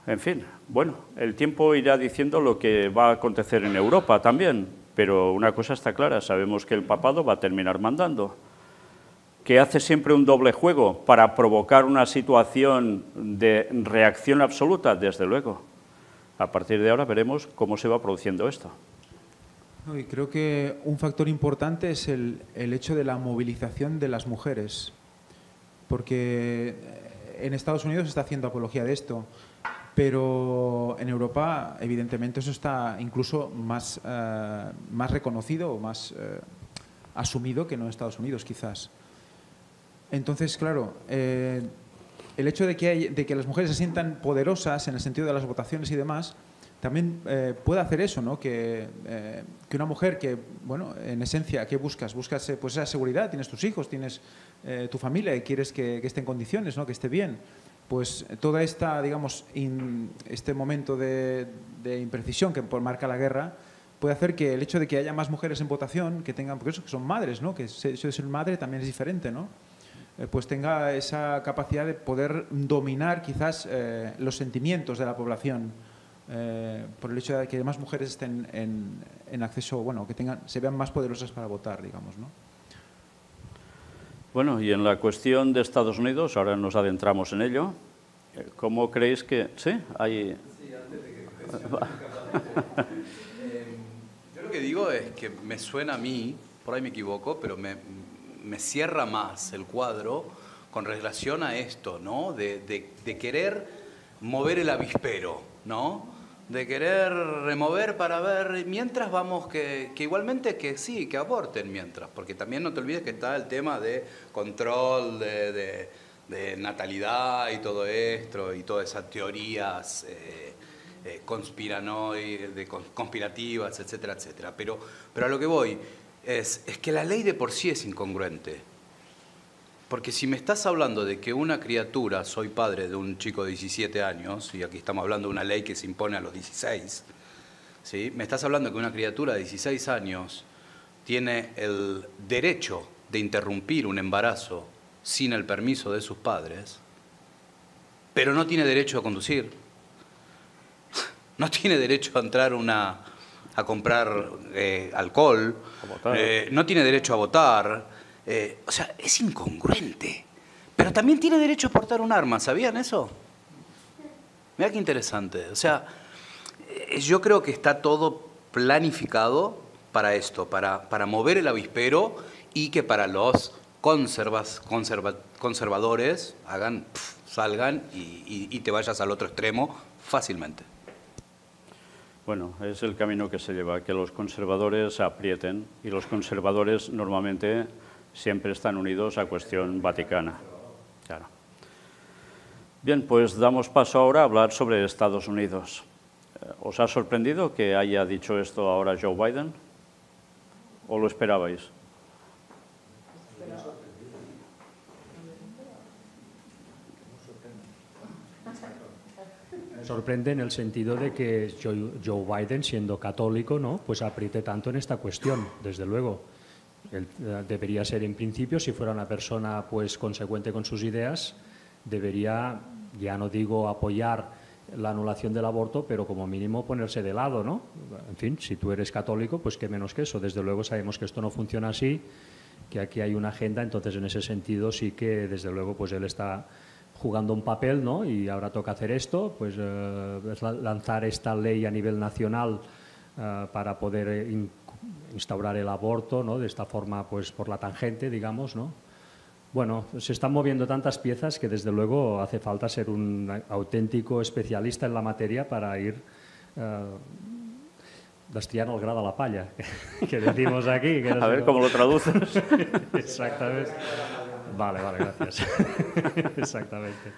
En fin, bueno, el tiempo irá diciendo lo que va a acontecer en Europa también, pero una cosa está clara, sabemos que el papado va a terminar mandando, que hace siempre un doble juego para provocar una situación de reacción absoluta, desde luego. A partir de ahora veremos cómo se va produciendo esto. Y creo que un factor importante es el hecho de la movilización de las mujeres, porque en Estados Unidos se está haciendo apología de esto, pero en Europa, evidentemente, eso está incluso más reconocido o más asumido que no en Estados Unidos, quizás. Entonces, claro, el hecho de que las mujeres se sientan poderosas en el sentido de las votaciones y demás, también puede hacer eso, ¿no? Que una mujer que, bueno, en esencia, ¿qué buscas? Buscas pues esa seguridad, tienes tus hijos, tienes tu familia y quieres que esté en condiciones, ¿no? Que esté bien. Pues toda esta, digamos, este momento de imprecisión que marca la guerra puede hacer que el hecho de que haya más mujeres en votación, que tengan, porque eso que son madres, ¿no? Que eso de ser madre también es diferente, ¿no? Pues tenga esa capacidad de poder dominar quizás los sentimientos de la población por el hecho de que más mujeres estén en acceso, bueno, que se vean más poderosas para votar, digamos, ¿no? Bueno, y en la cuestión de Estados Unidos, ahora nos adentramos en ello, ¿cómo creéis que...? ¿Sí? Hay... Sí, antes de que yo lo que digo es que me suena a mí, por ahí me equivoco, pero me cierra más el cuadro con relación a esto, ¿no? De querer mover el avispero, ¿no? De querer remover para ver, mientras vamos, que igualmente que sí, que aborten mientras, porque también no te olvides que está el tema de control de natalidad y todo esto, y todas esas teorías conspirativas, etcétera, etcétera. Pero a lo que voy es que la ley de por sí es incongruente. Porque si me estás hablando de que una criatura, soy padre de un chico de 17 años, y aquí estamos hablando de una ley que se impone a los 16, ¿sí? Me estás hablando de que una criatura de 16 años tiene el derecho de interrumpir un embarazo sin el permiso de sus padres, pero no tiene derecho a conducir, no tiene derecho a entrar a comprar alcohol, no tiene derecho a votar. O sea, es incongruente. Pero también tiene derecho a portar un arma, ¿sabían eso? Mirá qué interesante. O sea, yo creo que está todo planificado para esto, para mover el avispero y que para los conservadores salgan y te vayas al otro extremo fácilmente. Bueno, es el camino que se lleva, que los conservadores aprieten, y los conservadores normalmente siempre están unidos a cuestión vaticana. Claro. Bien, pues damos paso ahora a hablar sobre Estados Unidos. ¿Os ha sorprendido que haya dicho esto ahora Joe Biden? ¿O lo esperabais? Sorprende en el sentido de que Joe Biden, siendo católico, ¿no?, pues apriete tanto en esta cuestión, desde luego. Él debería ser, en principio, si fuera una persona pues consecuente con sus ideas, debería, ya no digo apoyar la anulación del aborto, pero como mínimo ponerse de lado, ¿no? En fin, si tú eres católico, pues qué menos que eso. Desde luego sabemos que esto no funciona así, que aquí hay una agenda, entonces en ese sentido sí que, desde luego, pues él está jugando un papel, ¿no? Y ahora toca hacer esto, pues lanzar esta ley a nivel nacional para poder instaurar el aborto, ¿no?, de esta forma, pues por la tangente, digamos, ¿no? Bueno, se están moviendo tantas piezas que desde luego hace falta ser un auténtico especialista en la materia para ir destriant el gra de la palla, que decimos aquí. Que a ver cómo lo traduces. Exactamente. Vale, gracias. Exactamente.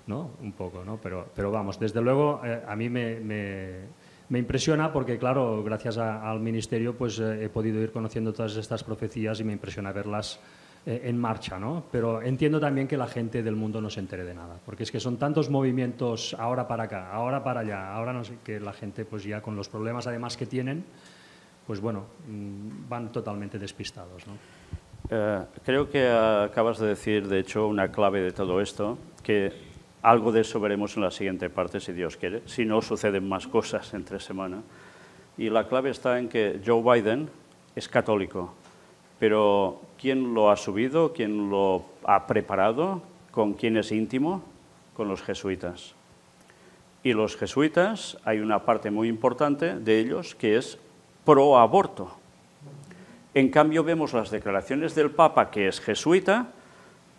¿No? Un poco, ¿no? Pero vamos, desde luego a mí me impresiona porque, claro, gracias al Ministerio pues he podido ir conociendo todas estas profecías y me impresiona verlas en marcha, ¿no? Pero entiendo también que la gente del mundo no se entere de nada, porque es que son tantos movimientos ahora para acá, ahora para allá, ahora no sé, que la gente pues ya con los problemas además que tienen, pues bueno, van totalmente despistados, ¿no? Creo que acabas de decir, de hecho, una clave de todo esto, que algo de eso veremos en la siguiente parte, si Dios quiere, si no suceden más cosas entre semana. Y la clave está en que Joe Biden es católico, pero ¿quién lo ha subido? ¿Quién lo ha preparado? ¿Con quién es íntimo? Con los jesuitas. Y los jesuitas, hay una parte muy importante de ellos que es pro aborto. En cambio, vemos las declaraciones del Papa, que es jesuita,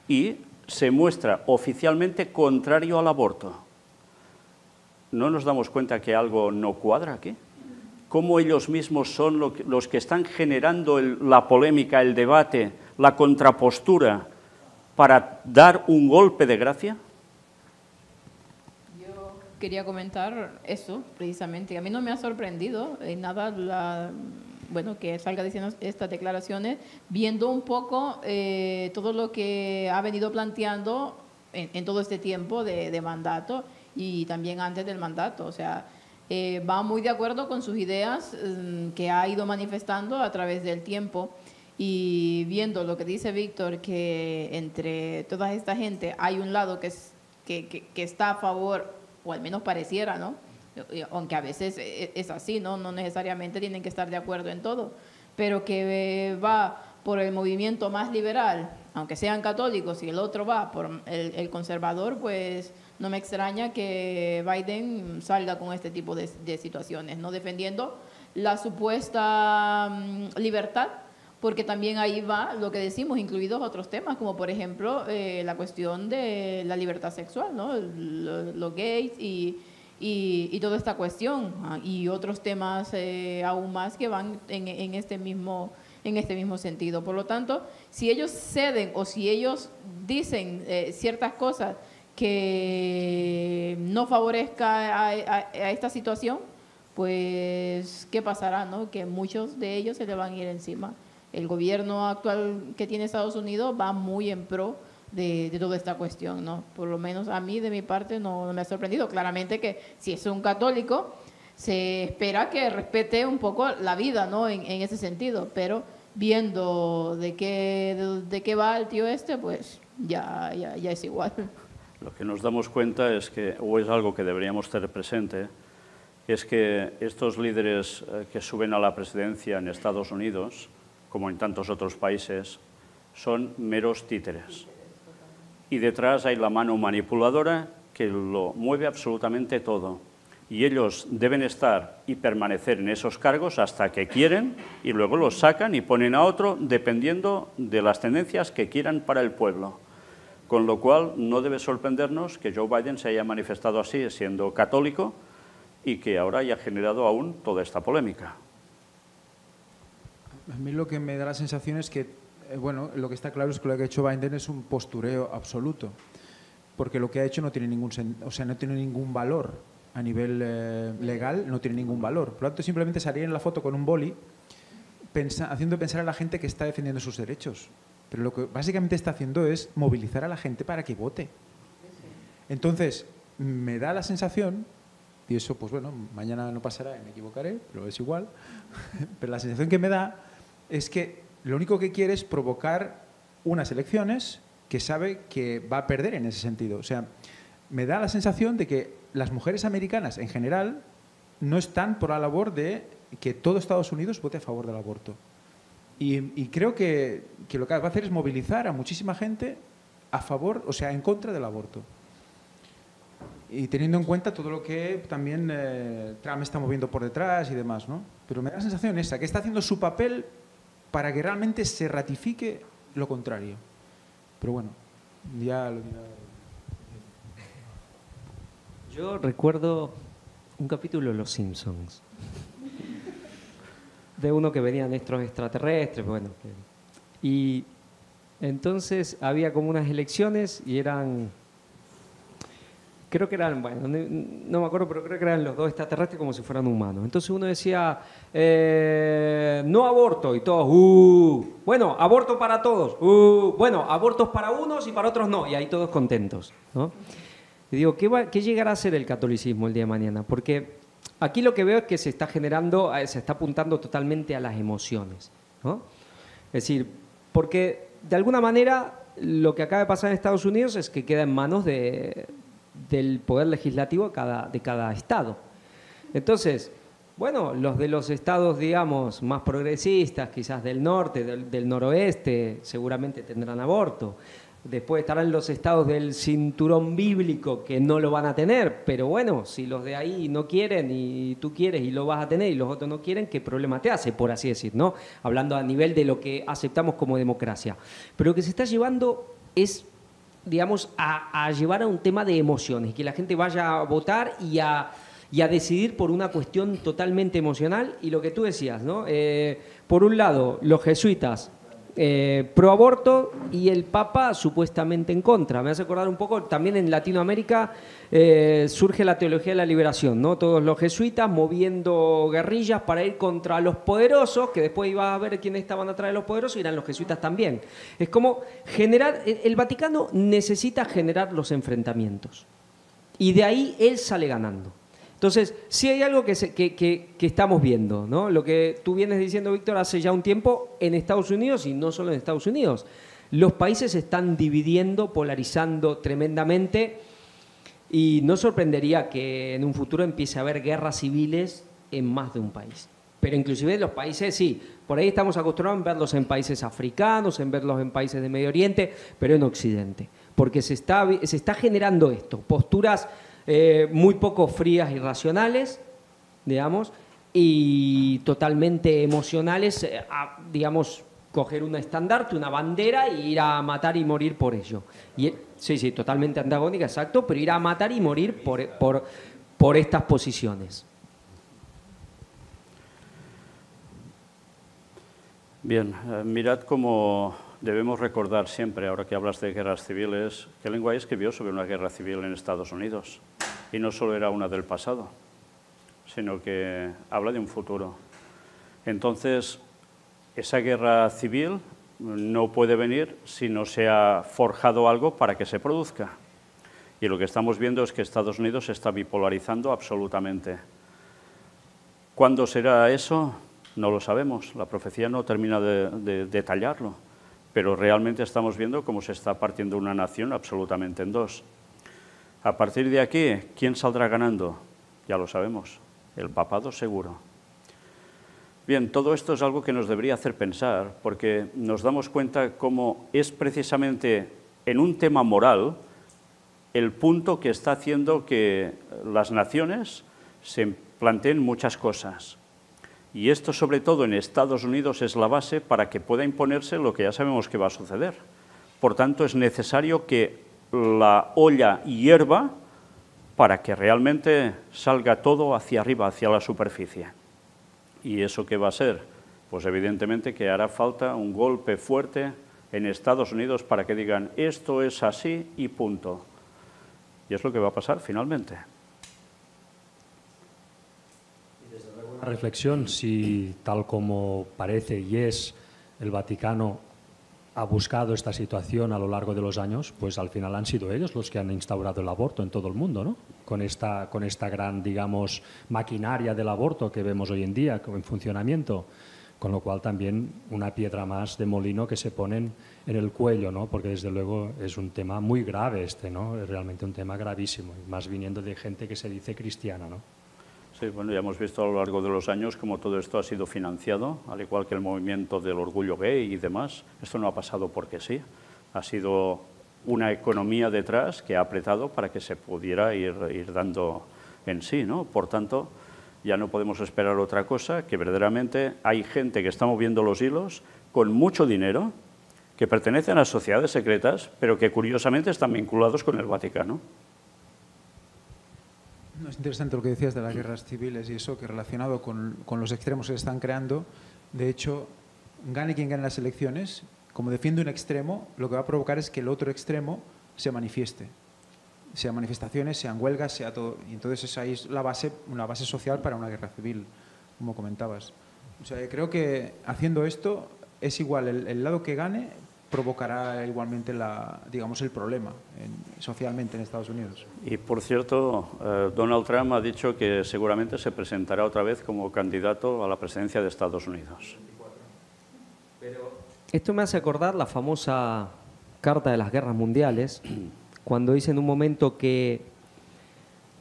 y se muestra oficialmente contrario al aborto. ¿No nos damos cuenta que algo no cuadra aquí? ¿Cómo ellos mismos son los que están generando la polémica, el debate, la contrapostura para dar un golpe de gracia? Yo quería comentar eso, precisamente. A mí no me ha sorprendido en nada bueno, que salga diciendo estas declaraciones, viendo un poco todo lo que ha venido planteando en todo este tiempo de mandato y también antes del mandato. O sea, va muy de acuerdo con sus ideas que ha ido manifestando a través del tiempo. Y viendo lo que dice Víctor, que entre toda esta gente hay un lado que está a favor, o al menos pareciera, ¿no? Aunque a veces es así, ¿no? No necesariamente tienen que estar de acuerdo en todo, pero que va por el movimiento más liberal, aunque sean católicos, y el otro va por el conservador, pues no me extraña que Biden salga con este tipo de situaciones, ¿no? Defendiendo la supuesta libertad, porque también ahí va lo que decimos, incluidos otros temas, como por ejemplo la cuestión de la libertad sexual, ¿no? Los gays y toda esta cuestión, y otros temas aún más que van en este mismo sentido. Por lo tanto, si ellos ceden o si ellos dicen ciertas cosas que no favorezca a esta situación, pues ¿qué pasará, no? Que muchos de ellos se le van a ir encima. El gobierno actual que tiene Estados Unidos va muy en pro de toda esta cuestión, ¿no? Por lo menos a mí, de mi parte, no me ha sorprendido. Claramente que si es un católico, se espera que respete un poco la vida, ¿no? En ese sentido, pero viendo de qué va el tío este, pues ya es igual. Lo que nos damos cuenta es que, o es algo que deberíamos tener presente, es que estos líderes que suben a la presidencia en Estados Unidos, como en tantos otros países, son meros títeres. Y detrás hay la mano manipuladora que lo mueve absolutamente todo. Y ellos deben estar y permanecer en esos cargos hasta que quieren, y luego los sacan y ponen a otro dependiendo de las tendencias que quieran para el pueblo. Con lo cual no debe sorprendernos que Joe Biden se haya manifestado así, siendo católico, y que ahora haya generado aún toda esta polémica. A mí lo que me da la sensación es que bueno, lo que está claro es que lo que ha hecho Biden es un postureo absoluto, porque lo que ha hecho no tiene ningún valor a nivel legal, no tiene ningún valor. Por lo tanto, simplemente salir en la foto con un boli haciendo pensar a la gente que está defendiendo sus derechos. Pero lo que básicamente está haciendo es movilizar a la gente para que vote. Entonces, me da la sensación, y eso, pues bueno, mañana no pasará y me equivocaré, pero es igual, pero la sensación que me da es que lo único que quiere es provocar unas elecciones que sabe que va a perder en ese sentido. O sea, me da la sensación de que las mujeres americanas en general no están por la labor de que todo Estados Unidos vote a favor del aborto. Y creo que lo que va a hacer es movilizar a muchísima gente a favor, o sea, en contra del aborto. Y teniendo en cuenta todo lo que también Trump está moviendo por detrás y demás, ¿no? Pero me da la sensación esa, que está haciendo su papel para que realmente se ratifique lo contrario. Pero bueno, ya lo dirá. Yo recuerdo un capítulo de Los Simpsons, de uno que venían estos extraterrestres, bueno. Y entonces había como unas elecciones y eran... Creo que eran, bueno, no me acuerdo, pero creo que eran los dos extraterrestres como si fueran humanos. Entonces uno decía, no aborto, y todos, bueno, aborto para todos, bueno, abortos para unos y para otros no, y ahí todos contentos, ¿no? Y digo, ¿qué llegará a ser el catolicismo el día de mañana? Porque aquí lo que veo es que se está generando, se está apuntando totalmente a las emociones, ¿no? Es decir, Porque de alguna manera lo que acaba de pasar en Estados Unidos es que queda en manos del poder legislativo de cada estado. Entonces, bueno, los de los estados, digamos, más progresistas, quizás del norte, del noroeste, seguramente tendrán aborto. Después estarán los estados del cinturón bíblico que no lo van a tener, pero bueno, si los de ahí no quieren y tú quieres y lo vas a tener y los otros no quieren, ¿qué problema te hace, por así decir, ¿no? Hablando a nivel de lo que aceptamos como democracia. Pero lo que se está llevando es, digamos, a llevar a un tema de emociones, que la gente vaya a votar y a decidir por una cuestión totalmente emocional. Y lo que tú decías, ¿no? Por un lado, los jesuitas pro aborto y el Papa supuestamente en contra. Me hace acordar un poco, también en Latinoamérica surge la teología de la liberación, ¿no? Todos los jesuitas moviendo guerrillas para ir contra los poderosos, que después iba a ver quiénes estaban atrás de los poderosos, y eran los jesuitas también. Es como generar, el Vaticano necesita generar los enfrentamientos y de ahí él sale ganando. Entonces, sí hay algo que estamos viendo, ¿no? Lo que tú vienes diciendo, Víctor, hace ya un tiempo en Estados Unidos, y no solo en Estados Unidos. Los países se están dividiendo, polarizando tremendamente, y no sorprendería que en un futuro empiece a haber guerras civiles en más de un país. Pero inclusive los países, sí, por ahí estamos acostumbrados a verlos en países africanos, en verlos en países de Medio Oriente, pero en Occidente. Porque se está generando esto, posturas muy poco frías y racionales, digamos, y totalmente emocionales, digamos, coger un estandarte, una bandera e ir a matar y morir por ello. Sí, totalmente antagónica, exacto, pero ir a matar y morir por estas posiciones. Bien, mirad cómo debemos recordar siempre, ahora que hablas de guerras civiles, que Ellen escribió sobre una guerra civil en Estados Unidos. Y no solo era una del pasado, sino que habla de un futuro. Entonces, esa guerra civil no puede venir si no se ha forjado algo para que se produzca. Y lo que estamos viendo es que Estados Unidos se está bipolarizando absolutamente. ¿Cuándo será eso? No lo sabemos. La profecía no termina de detallarlo. Pero realmente estamos viendo cómo se está partiendo una nación absolutamente en dos. A partir de aquí, ¿quién saldrá ganando? Ya lo sabemos, el papado seguro. Bien, todo esto es algo que nos debería hacer pensar, porque nos damos cuenta cómo es precisamente en un tema moral el punto que está haciendo que las naciones se planteen muchas cosas. Y esto, sobre todo en Estados Unidos, es la base para que pueda imponerse lo que ya sabemos que va a suceder. Por tanto, es necesario que la olla hierva para que realmente salga todo hacia arriba, hacia la superficie. ¿Y eso qué va a ser? Pues evidentemente que hará falta un golpe fuerte en Estados Unidos para que digan esto es así y punto. Y es lo que va a pasar finalmente. Una reflexión, si tal como parece y es, el Vaticano ha buscado esta situación a lo largo de los años, pues al final han sido ellos los que han instaurado el aborto en todo el mundo, ¿no? Con esta gran, digamos, maquinaria del aborto que vemos hoy en día en funcionamiento, con lo cual también una piedra más de molino que se ponen en el cuello, ¿no? Porque desde luego es un tema muy grave este, ¿no? Es realmente un tema gravísimo, más viniendo de gente que se dice cristiana, ¿no? Sí, bueno, ya hemos visto a lo largo de los años cómo todo esto ha sido financiado, al igual que el movimiento del orgullo gay y demás. Esto no ha pasado porque sí, ha sido una economía detrás que ha apretado para que se pudiera ir dando en sí, ¿no? Por tanto, ya no podemos esperar otra cosa, que verdaderamente hay gente que está moviendo los hilos con mucho dinero, que pertenecen a sociedades secretas, pero que curiosamente están vinculados con el Vaticano. No, es interesante lo que decías de las guerras civiles y eso, que relacionado con los extremos que se están creando. De hecho, gane quien gane las elecciones, como defiende un extremo, lo que va a provocar es que el otro extremo se manifieste. Sean manifestaciones, sean huelgas, sea todo. Y entonces esa es la base, una base social para una guerra civil, como comentabas. O sea, creo que haciendo esto es igual, el lado que gane provocará igualmente digamos, el problema socialmente en Estados Unidos. Y por cierto, Donald Trump ha dicho que seguramente se presentará otra vez como candidato a la presidencia de Estados Unidos. Pero Esto me hace acordar la famosa Carta de las Guerras Mundiales, cuando dice en un momento que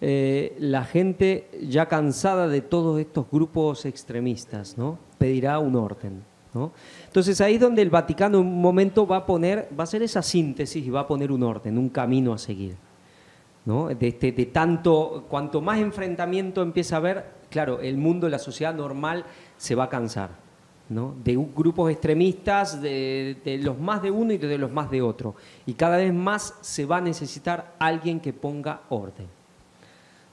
la gente ya cansada de todos estos grupos extremistas, ¿no?, pedirá un orden, ¿no? Entonces ahí es donde el Vaticano en un momento va a hacer esa síntesis y va a poner un orden, un camino a seguir, ¿no? De tanto, cuanto más enfrentamiento empieza a haber, claro, el mundo, la sociedad normal se va a cansar, ¿no?, de grupos extremistas, de los más de uno y de los más de otro. Y cada vez más se va a necesitar alguien que ponga orden.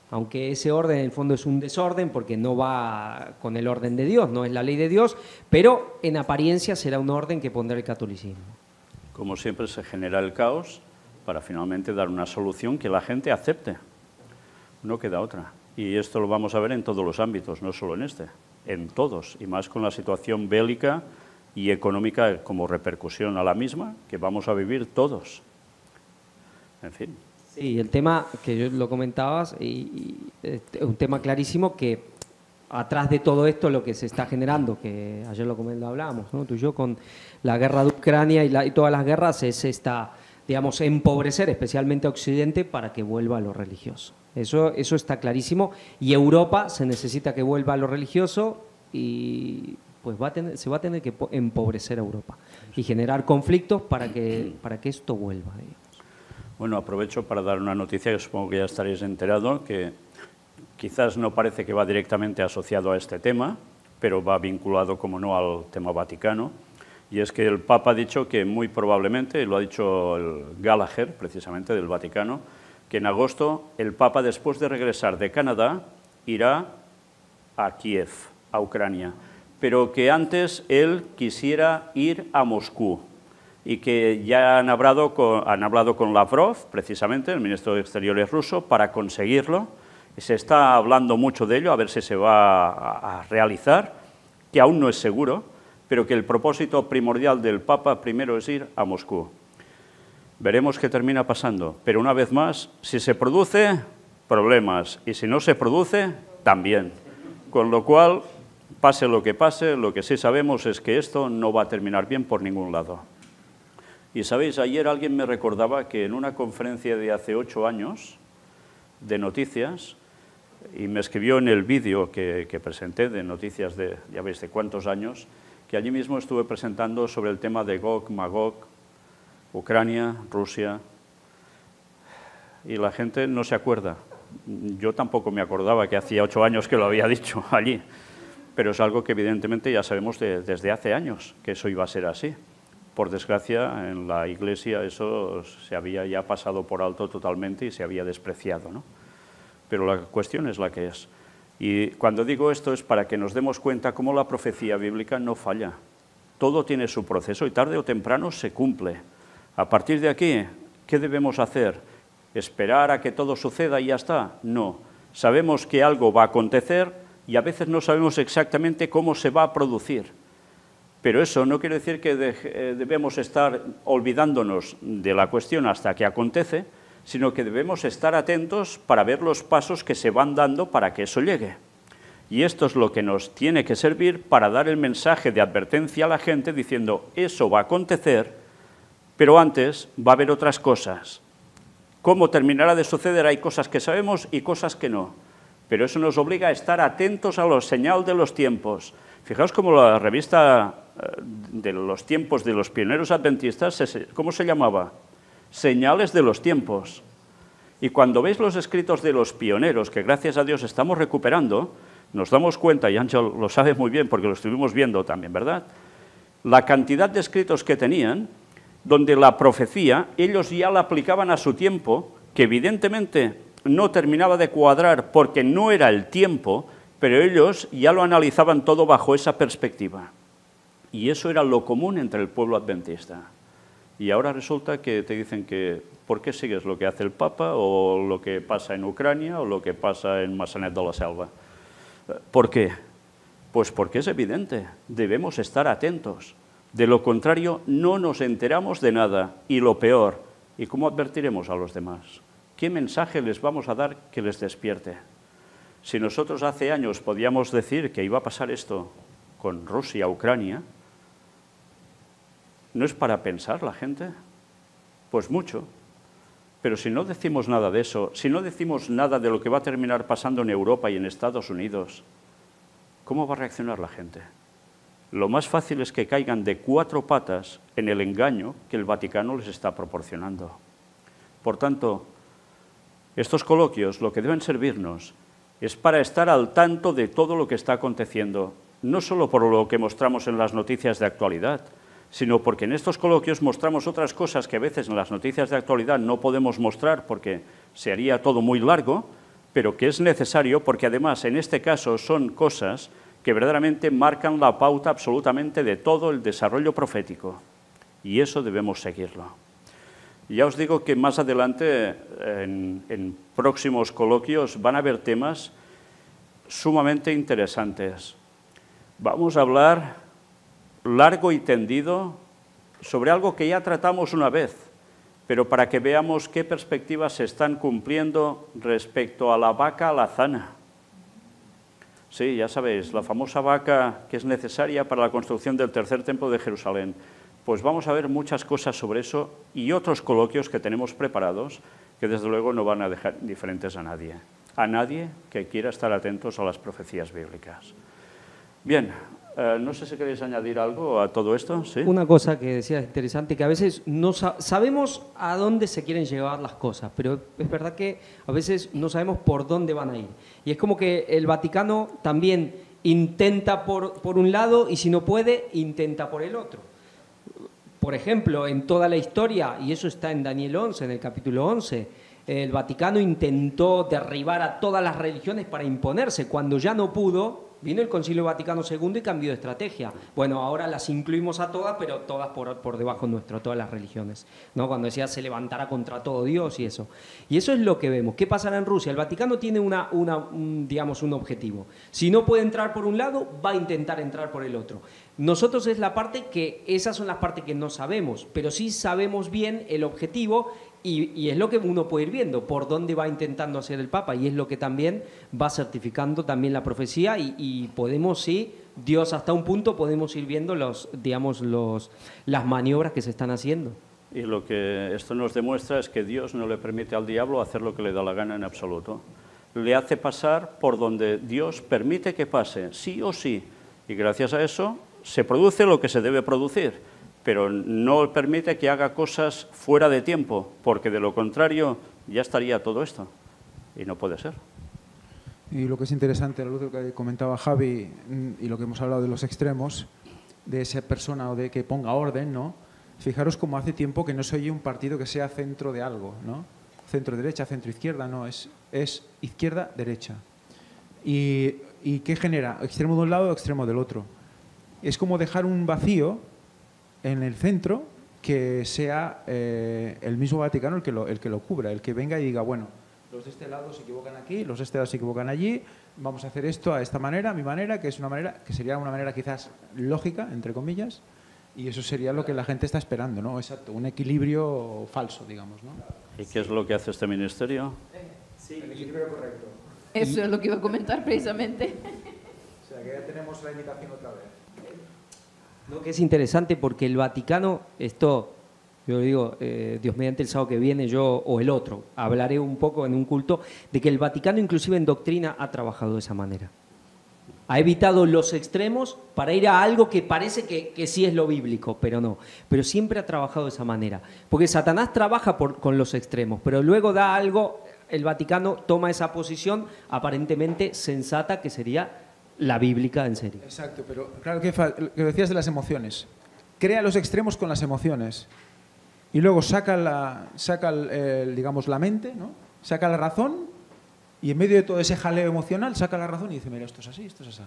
Aunque ese orden en el fondo es un desorden porque no va con el orden de Dios, no es la ley de Dios, pero en apariencia será un orden que pondrá el catolicismo. Como siempre se genera el caos para finalmente dar una solución que la gente acepte. No queda otra. Y esto lo vamos a ver en todos los ámbitos, no solo en este, en todos, y más con la situación bélica y económica como repercusión a la misma que vamos a vivir todos. En fin. Sí, el tema que yo lo comentabas, y es un tema clarísimo que atrás de todo esto lo que se está generando, que ayer lo hablábamos, ¿no?, tú y yo, con la guerra de Ucrania y todas las guerras, es esta, digamos, empobrecer especialmente a Occidente para que vuelva a lo religioso. Eso está clarísimo, y Europa se necesita que vuelva a lo religioso y pues se va a tener que empobrecer a Europa y generar conflictos para que esto vuelva. Bueno, aprovecho para dar una noticia que supongo que ya estaréis enterados, que quizás no parece que va directamente asociado a este tema, pero va vinculado, como no, al tema Vaticano, y es que el Papa ha dicho que muy probablemente, y lo ha dicho el Gallagher, precisamente del Vaticano, que en agosto el Papa, después de regresar de Canadá, irá a Kiev, a Ucrania, pero que antes él quisiera ir a Moscú, y que ya han hablado con Lavrov, precisamente, el ministro de Exteriores ruso, para conseguirlo. Se está hablando mucho de ello, a ver si se va a realizar, que aún no es seguro, pero que el propósito primordial del Papa primero es ir a Moscú. Veremos qué termina pasando, pero una vez más, si se produce, problemas, y si no se produce, también. Con lo cual, pase, lo que sí sabemos es que esto no va a terminar bien por ningún lado. Y sabéis, ayer alguien me recordaba que en una conferencia de hace 8 años de noticias, y me escribió en el vídeo que presenté de noticias de, ya veis, de cuántos años, que allí mismo estuve presentando sobre el tema de Gog, Magog, Ucrania, Rusia, y la gente no se acuerda. Yo tampoco me acordaba que hacía 8 años que lo había dicho allí, pero es algo que evidentemente ya sabemos desde hace años, que eso iba a ser así. Por desgracia, en la Iglesia eso se había ya pasado por alto totalmente y se había despreciado, ¿no? Pero la cuestión es la que es. Y cuando digo esto es para que nos demos cuenta cómo la profecía bíblica no falla. Todo tiene su proceso y tarde o temprano se cumple. A partir de aquí, ¿qué debemos hacer? ¿Esperar a que todo suceda y ya está? No. Sabemos que algo va a acontecer y a veces no sabemos exactamente cómo se va a producir. Pero eso no quiere decir que debemos estar olvidándonos de la cuestión hasta que acontece, sino que debemos estar atentos para ver los pasos que se van dando para que eso llegue. Y esto es lo que nos tiene que servir para dar el mensaje de advertencia a la gente diciendo, eso va a acontecer, pero antes va a haber otras cosas. ¿Cómo terminará de suceder? Hay cosas que sabemos y cosas que no. Pero eso nos obliga a estar atentos a los señales de los tiempos. Fijaos cómo la revista de los tiempos de los pioneros adventistas, ¿cómo se llamaba? Señales de los tiempos. Y cuando veis los escritos de los pioneros, que gracias a Dios estamos recuperando, nos damos cuenta, y Ángel lo sabe muy bien porque lo estuvimos viendo también, ¿verdad? La cantidad de escritos que tenían, donde la profecía, ellos ya la aplicaban a su tiempo, que evidentemente no terminaba de cuadrar porque no era el tiempo, pero ellos ya lo analizaban todo bajo esa perspectiva. Y eso era lo común entre el pueblo adventista. Y ahora resulta que te dicen que ¿por qué sigues lo que hace el Papa o lo que pasa en Ucrania o lo que pasa en Massanet de la Selva? ¿Por qué? Pues porque es evidente, debemos estar atentos. De lo contrario, no nos enteramos de nada. Y lo peor, ¿y cómo advertiremos a los demás? ¿Qué mensaje les vamos a dar que les despierte? Si nosotros hace años podíamos decir que iba a pasar esto con Rusia, Ucrania, ¿No es para pensar la gente? Pues mucho. Pero si no decimos nada de eso, si no decimos nada de lo que va a terminar pasando en Europa y en Estados Unidos, ¿cómo va a reaccionar la gente? Lo más fácil es que caigan de 4 patas en el engaño que el Vaticano les está proporcionando. Por tanto, estos coloquios lo que deben servirnos es para estar al tanto de todo lo que está aconteciendo, no solo por lo que mostramos en las noticias de actualidad, sino porque en estos coloquios mostramos otras cosas que a veces en las noticias de actualidad no podemos mostrar porque se haría todo muy largo, pero que es necesario porque además en este caso son cosas que verdaderamente marcan la pauta absolutamente de todo el desarrollo profético. Y eso debemos seguirlo. Ya os digo que más adelante, en próximos coloquios, van a haber temas sumamente interesantes. Vamos a hablar largo y tendido sobre algo que ya tratamos una vez, pero para que veamos qué perspectivas se están cumpliendo respecto a la vaca alazana. Sí, ya sabéis, la famosa vaca que es necesaria para la construcción del tercer templo de Jerusalén. Pues vamos a ver muchas cosas sobre eso y otros coloquios que tenemos preparados que desde luego no van a dejar diferentes a nadie que quiera estar atentos a las profecías bíblicas. Bien, no sé si queréis añadir algo a todo esto. ¿Sí? Una cosa que decías interesante, que a veces no sabemos a dónde se quieren llevar las cosas, pero es verdad que a veces no sabemos por dónde van a ir. Y es como que el Vaticano también intenta por un lado y si no puede, intenta por el otro. Por ejemplo, en toda la historia, y eso está en Daniel 11, en el capítulo 11, el Vaticano intentó derribar a todas las religiones para imponerse. Cuando ya no pudo, vino el Concilio Vaticano II y cambió de estrategia. Bueno, ahora las incluimos a todas, pero todas por debajo nuestro, todas las religiones, ¿no? Cuando decía se levantará contra todo Dios y eso. Y eso es lo que vemos. ¿Qué pasará en Rusia? El Vaticano tiene digamos, un objetivo. Si no puede entrar por un lado, va a intentar entrar por el otro. Nosotros esas son las partes que no sabemos, pero sí sabemos bien el objetivo. Y es lo que uno puede ir viendo, por dónde va intentando hacer el Papa, y es lo que también va certificando también la profecía y podemos, sí, Dios hasta un punto podemos ir viendo las maniobras que se están haciendo. Y lo que esto nos demuestra es que Dios no le permite al diablo hacer lo que le da la gana en absoluto. Le hace pasar por donde Dios permite que pase, sí o sí, y gracias a eso se produce lo que se debe producir. Pero no permite que haga cosas fuera de tiempo, porque de lo contrario ya estaría todo esto, y no puede ser. Y lo que es interesante, a la luz de lo que comentaba Javi y lo que hemos hablado de los extremos, de esa persona o de que ponga orden, ¿no? Fijaros como hace tiempo que no se oye un partido que sea centro de algo, ¿no? Centro-derecha, centro-izquierda, no, es izquierda-derecha. ¿Y qué genera? Extremo de un lado o extremo del otro. Es como dejar un vacío en el centro que sea el mismo Vaticano el que lo cubra, el que venga y diga, bueno, los de este lado se equivocan aquí, los de este lado se equivocan allí, vamos a hacer esto a esta manera, a mi manera, que es una manera que sería una manera quizás lógica, entre comillas, y eso sería lo que la gente está esperando, ¿no? Exacto, un equilibrio falso, digamos, ¿no? ¿Y qué es lo que hace este ministerio? Sí, el equilibrio correcto. Eso es lo que iba a comentar precisamente. O sea, que ya tenemos la invitación otra vez. No, que es interesante porque el Vaticano, esto, yo digo, Dios mediante el sábado que viene, yo o el otro, hablaré un poco en un culto, de que el Vaticano inclusive en doctrina ha trabajado de esa manera. Ha evitado los extremos para ir a algo que parece que sí es lo bíblico, pero no. Pero siempre ha trabajado de esa manera. Porque Satanás trabaja con los extremos, pero luego da algo, el Vaticano toma esa posición aparentemente sensata que sería la bíblica en serio. Exacto, pero claro que decías de las emociones. Crea los extremos con las emociones y luego saca digamos, la mente, ¿no? Saca la razón y en medio de todo ese jaleo emocional saca la razón y dice, mira, esto es así, esto es así,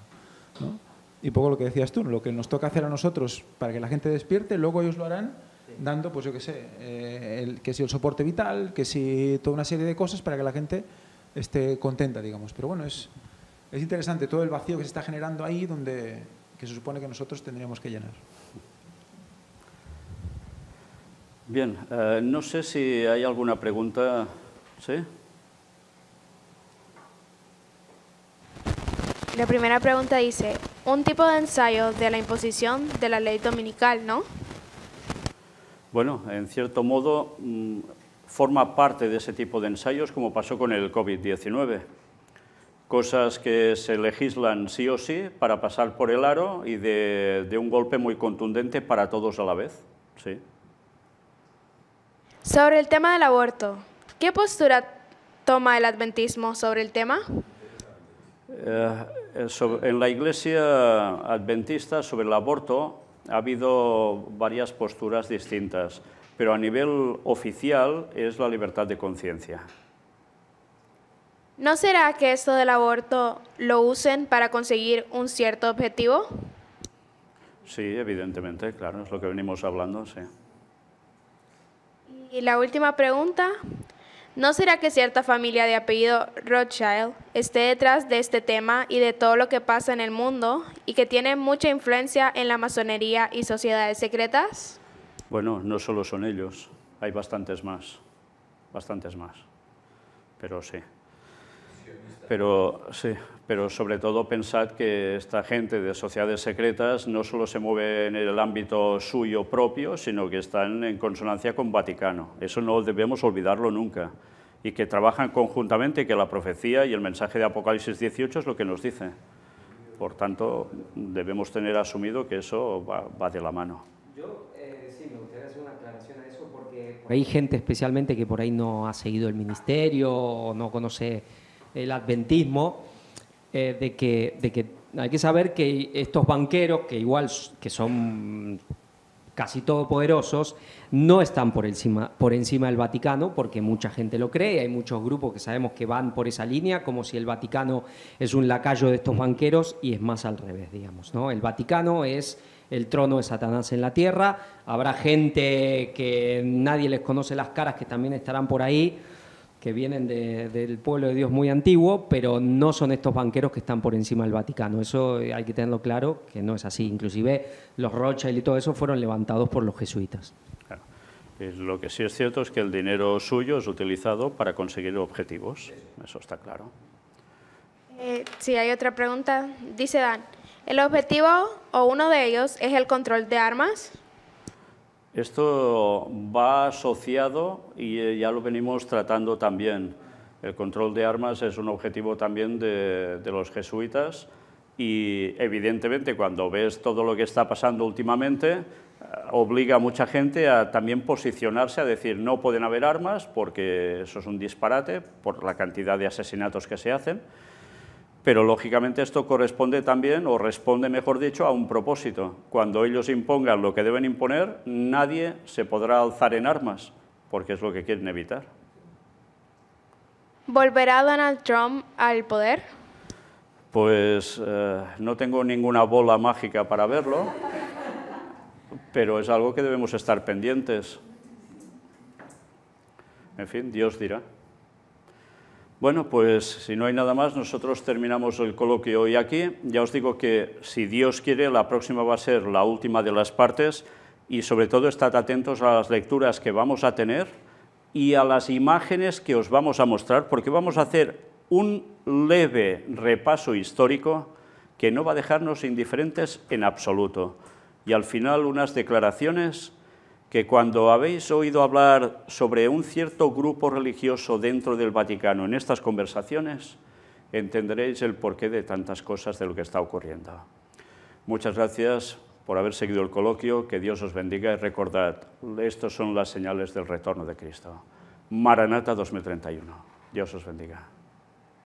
¿no? Y poco lo que decías tú, lo que nos toca hacer a nosotros para que la gente despierte, luego ellos lo harán dando, pues yo qué sé, que si el soporte vital, que si toda una serie de cosas para que la gente esté contenta, digamos. Pero bueno, es interesante todo el vacío que se está generando ahí que se supone que nosotros tendríamos que llenar. Bien, no sé si hay alguna pregunta. ¿Sí? La primera pregunta dice, un tipo de ensayo de la imposición de la ley dominical, ¿no? Bueno, en cierto modo forma parte de ese tipo de ensayos como pasó con el COVID-19. Cosas que se legislan sí o sí para pasar por el aro y de un golpe muy contundente para todos a la vez. Sí. Sobre el tema del aborto, ¿qué postura toma el adventismo sobre el tema? En la Iglesia adventista sobre el aborto ha habido varias posturas distintas, pero a nivel oficial es la libertad de conciencia. ¿No será que esto del aborto lo usen para conseguir un cierto objetivo? Sí, evidentemente, claro, es lo que venimos hablando, sí. Y la última pregunta, ¿no será que cierta familia de apellido Rothschild esté detrás de este tema y de todo lo que pasa en el mundo y que tiene mucha influencia en la masonería y sociedades secretas? Bueno, no solo son ellos, hay bastantes más, pero sí. Pero sobre todo pensad que esta gente de sociedades secretas no solo se mueve en el ámbito suyo propio, sino que están en consonancia con Vaticano. Eso no debemos olvidarlo nunca. Y que trabajan conjuntamente, que la profecía y el mensaje de Apocalipsis 18 es lo que nos dice. Por tanto, debemos tener asumido que eso va de la mano. Yo sí, me gustaría hacer una aclaración a eso porque hay gente especialmente que por ahí no ha seguido el ministerio o no conoce el adventismo, de que hay que saber que estos banqueros, que igual que son casi todopoderosos, no están por encima del Vaticano, porque mucha gente lo cree, hay muchos grupos que sabemos que van por esa línea, como si el Vaticano es un lacayo de estos banqueros, y es más al revés, digamos, ¿no? El Vaticano es el trono de Satanás en la tierra, habrá gente que nadie les conoce las caras que también estarán por ahí, que vienen del pueblo de Dios muy antiguo, pero no son estos banqueros que están por encima del Vaticano. Eso hay que tenerlo claro, que no es así. Inclusive los Rothschild y todo eso fueron levantados por los jesuitas. Claro. Lo que sí es cierto es que el dinero suyo es utilizado para conseguir objetivos. Eso está claro. Sí, hay otra pregunta. Dice Dan, ¿el objetivo o uno de ellos es el control de armas? Esto va asociado y ya lo venimos tratando también. El control de armas es un objetivo también de los jesuitas y evidentemente cuando ves todo lo que está pasando últimamente obliga a mucha gente a también posicionarse, a decir no pueden haber armas porque eso es un disparate por la cantidad de asesinatos que se hacen. Pero, lógicamente, esto corresponde también, o responde, mejor dicho, a un propósito. Cuando ellos impongan lo que deben imponer, nadie se podrá alzar en armas, porque es lo que quieren evitar. ¿Volverá Donald Trump al poder? Pues no tengo ninguna bola mágica para verlo, pero es algo que debemos estar pendientes. En fin, Dios dirá. Bueno, pues si no hay nada más, nosotros terminamos el coloquio hoy aquí. Ya os digo que, si Dios quiere, la próxima va a ser la última de las partes y, sobre todo, estad atentos a las lecturas que vamos a tener y a las imágenes que os vamos a mostrar, porque vamos a hacer un leve repaso histórico que no va a dejarnos indiferentes en absoluto. Y, al final, unas declaraciones que cuando habéis oído hablar sobre un cierto grupo religioso dentro del Vaticano en estas conversaciones, entenderéis el porqué de tantas cosas de lo que está ocurriendo. Muchas gracias por haber seguido el coloquio, que Dios os bendiga y recordad, estos son las señales del retorno de Cristo. Maranata 2031. Dios os bendiga.